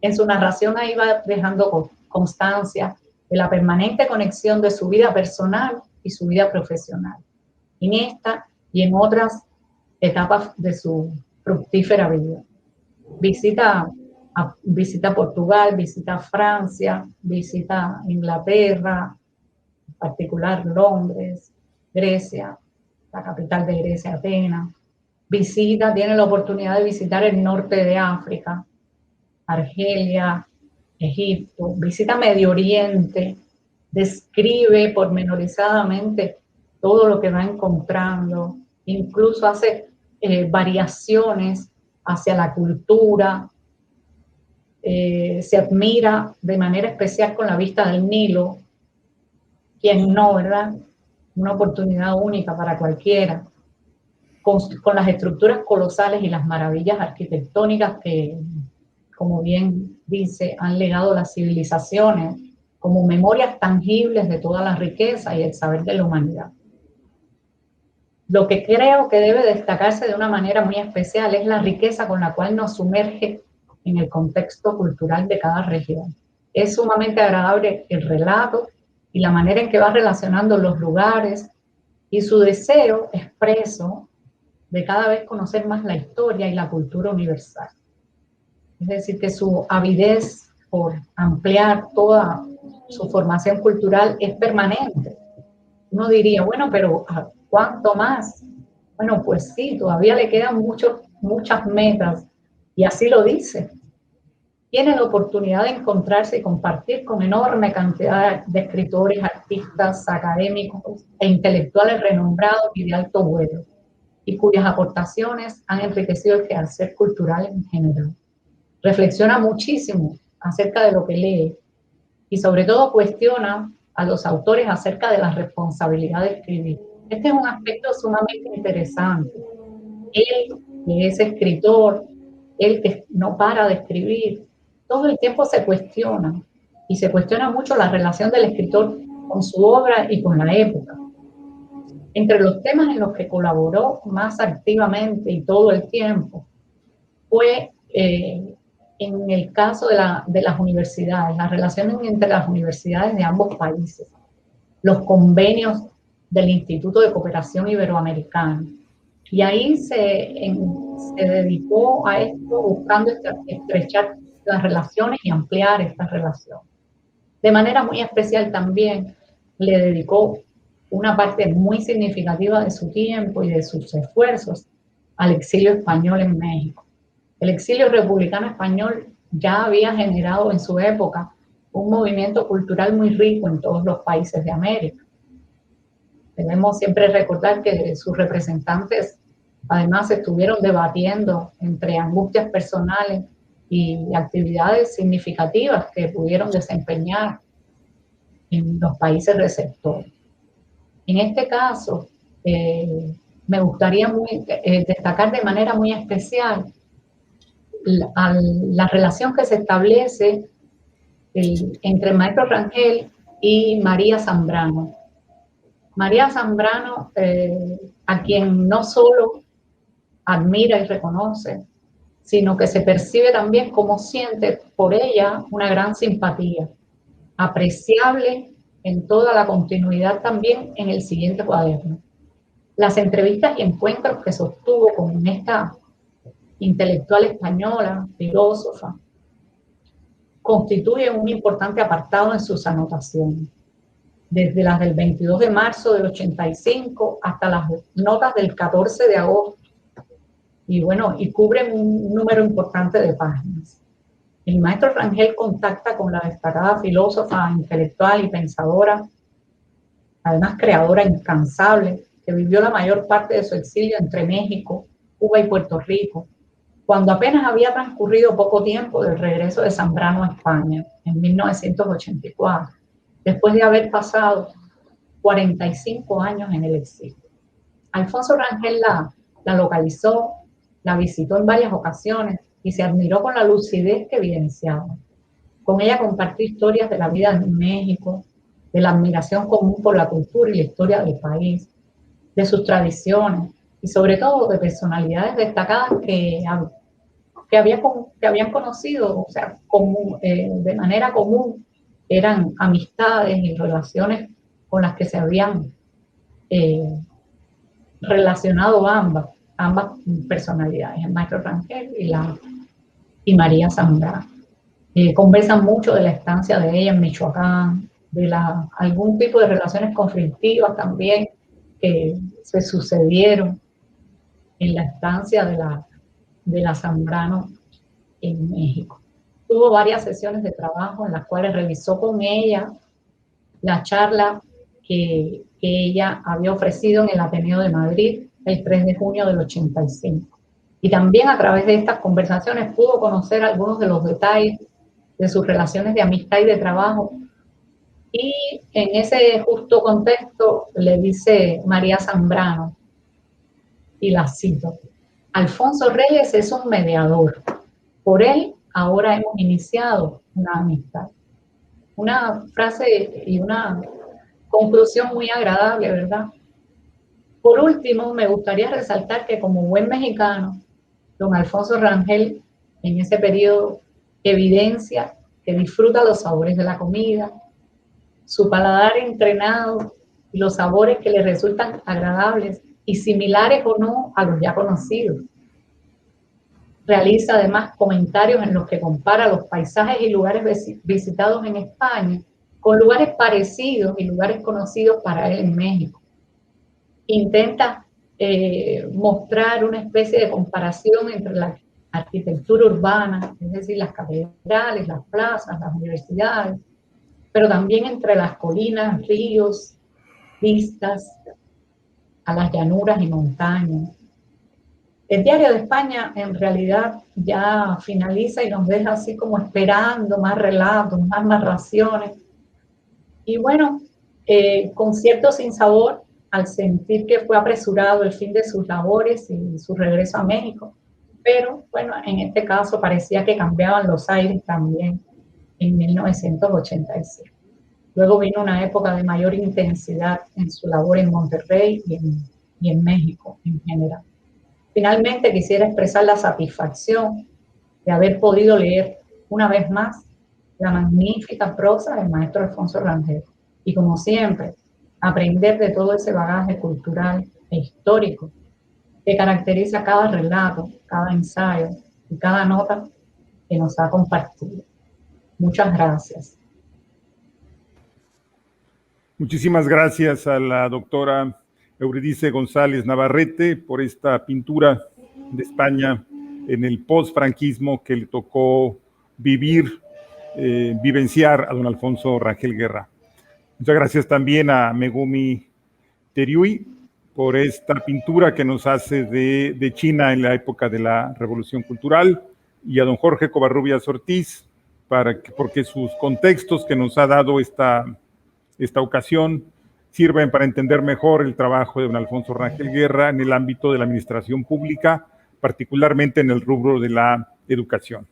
En su narración ahí va dejando constancia de la permanente conexión de su vida personal y su vida profesional, en esta y en otras etapas de su fructífera vida. Visita Portugal, visita Francia, visita Inglaterra, en particular Londres, Grecia, la capital de Grecia, Atenas. Tiene la oportunidad de visitar el norte de África, Argelia, Egipto, visita Medio Oriente, describe pormenorizadamente todo lo que va encontrando, incluso hace variaciones hacia la cultura, se admira de manera especial con la vista del Nilo, quien no, ¿verdad? Una oportunidad única para cualquiera, con las estructuras colosales y las maravillas arquitectónicas que, como bien dice, han legado las civilizaciones como memorias tangibles de toda la riqueza y el saber de la humanidad. Lo que creo que debe destacarse de una manera muy especial es la riqueza con la cual nos sumerge en el contexto cultural de cada región. Es sumamente agradable el relato y la manera en que va relacionando los lugares y su deseo expreso de cada vez conocer más la historia y la cultura universal. Es decir, que su avidez por ampliar toda su formación cultural es permanente. Uno diría, bueno, pero ¿cuánto más? Bueno, pues sí, todavía le quedan muchas metas, y así lo dice. Tiene la oportunidad de encontrarse y compartir con enorme cantidad de escritores, artistas, académicos e intelectuales renombrados y de alto vuelo, y cuyas aportaciones han enriquecido el quehacer cultural en general. Reflexiona muchísimo acerca de lo que lee y sobre todo cuestiona a los autores acerca de la responsabilidad de escribir. Este es un aspecto sumamente interesante. Él, que es escritor, él que no para de escribir, todo el tiempo se cuestiona, y se cuestiona mucho la relación del escritor con su obra y con la época. Entre los temas en los que colaboró más activamente y todo el tiempo fue en el caso de las universidades, las relaciones entre las universidades de ambos países, los convenios del Instituto de Cooperación Iberoamericana. Y ahí se dedicó a esto, buscando estrechar las relaciones y ampliar estas relaciones. De manera muy especial también le dedicó una parte muy significativa de su tiempo y de sus esfuerzos al exilio español en México. El exilio republicano español ya había generado en su época un movimiento cultural muy rico en todos los países de América. Debemos siempre recordar que sus representantes además estuvieron debatiendo entre angustias personales y actividades significativas que pudieron desempeñar en los países receptores. En este caso, me gustaría destacar de manera muy especial la relación que se establece entre el maestro Rangel y María admira y reconoce, sino que se percibe también como siente por ella una gran simpatía, apreciable en toda la continuidad también en el siguiente cuaderno. Las entrevistas y encuentros que sostuvo con esta intelectual española, filósofa, constituyen un importante apartado en sus anotaciones, desde las del 22 de marzo del 85 hasta las notas del 14 de agosto, y bueno, y cubren un número importante de páginas. El maestro Rangel contacta con la destacada filósofa, intelectual y pensadora, además creadora incansable, que vivió la mayor parte de su exilio entre México, Cuba y Puerto Rico, cuando apenas había transcurrido poco tiempo del regreso de Zambrano a España, en 1984, después de haber pasado 45 años en el exilio. Alfonso Rangel la localizó, la visitó en varias ocasiones y se admiró con la lucidez que evidenciaba. Con ella compartió historias de la vida en México, de la admiración común por la cultura y la historia del país, de sus tradiciones y sobre todo de personalidades destacadas que habían conocido, o sea, de manera común, eran amistades y relaciones con las que se habían relacionado ambas personalidades, el maestro Rangel y María Zambrano. Conversan mucho de la estancia de ella en Michoacán, de algún tipo de relaciones conflictivas también que se sucedieron en la estancia de la Zambrano en México. Tuvo varias sesiones de trabajo en las cuales revisó con ella la charla que ella había ofrecido en el Ateneo de Madrid el 3 de junio del 85. Y también a través de estas conversaciones pudo conocer algunos de los detalles de sus relaciones de amistad y de trabajo. Y en ese justo contexto le dice María Zambrano, y la cito: Alfonso Reyes es un mediador. Por él ahora hemos iniciado una amistad. Una frase y una conclusión muy agradable, ¿verdad? Por último, me gustaría resaltar que como buen mexicano, don Alfonso Rangel en ese periodo evidencia que disfruta los sabores de la comida, su paladar entrenado y los sabores que le resultan agradables y similares o no a los ya conocidos. Realiza además comentarios en los que compara los paisajes y lugares visitados en España con lugares parecidos y lugares conocidos para él en México. Intenta mostrar una especie de comparación entre la arquitectura urbana, es decir, las catedrales, las plazas, las universidades, pero también entre las colinas, ríos, vistas a las llanuras y montañas. El Diario de España en realidad ya finaliza y nos deja así como esperando más relatos, más narraciones. Y bueno, con cierto sinsabor, al sentir que fue apresurado el fin de sus labores y su regreso a México. Pero bueno, en este caso parecía que cambiaban los aires también en 1987. Luego vino una época de mayor intensidad en su labor en Monterrey y en México en general. Finalmente quisiera expresar la satisfacción de haber podido leer una vez más la magnífica prosa del maestro Alfonso Rangel y, como siempre, aprender de todo ese bagaje cultural e histórico que caracteriza cada relato, cada ensayo y cada nota que nos ha compartido. Muchas gracias. Muchísimas gracias a la doctora Eurídice González Navarrete por esta pintura de España en el post-franquismo que le tocó vivenciar a don Alfonso Rangel Guerra. Muchas gracias también a Megumi Teriui por esta pintura que nos hace de China en la época de la Revolución Cultural, y a don Jorge Covarrubias Ortiz porque sus contextos que nos ha dado esta ocasión sirven para entender mejor el trabajo de don Alfonso Rangel Guerra en el ámbito de la administración pública, particularmente en el rubro de la educación.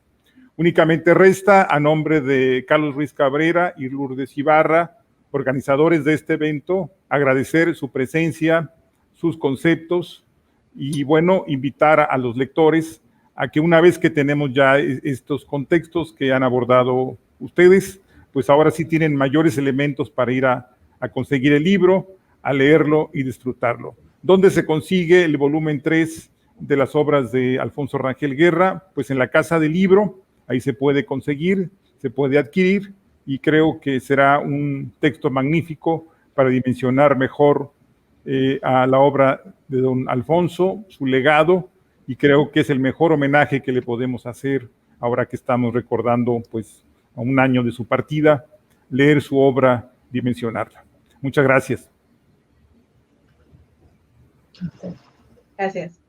Únicamente resta, a nombre de Carlos Ruiz Cabrera y Lourdes Ibarra, organizadores de este evento, agradecer su presencia, sus conceptos Y bueno, invitar a los lectores a que una vez que tenemos ya estos contextos que han abordado ustedes, pues ahora sí tienen mayores elementos para ir a conseguir el libro, a leerlo y disfrutarlo. ¿Dónde se consigue el volumen 3 de las obras de Alfonso Rangel Guerra? Pues en la Casa del Libro, ahí se puede conseguir, se puede adquirir, y creo que será un texto magnífico para dimensionar mejor a la obra de don Alfonso, su legado, y creo que es el mejor homenaje que le podemos hacer ahora que estamos recordando pues a un año de su partida, leer su obra, dimensionarla. Muchas gracias. Gracias.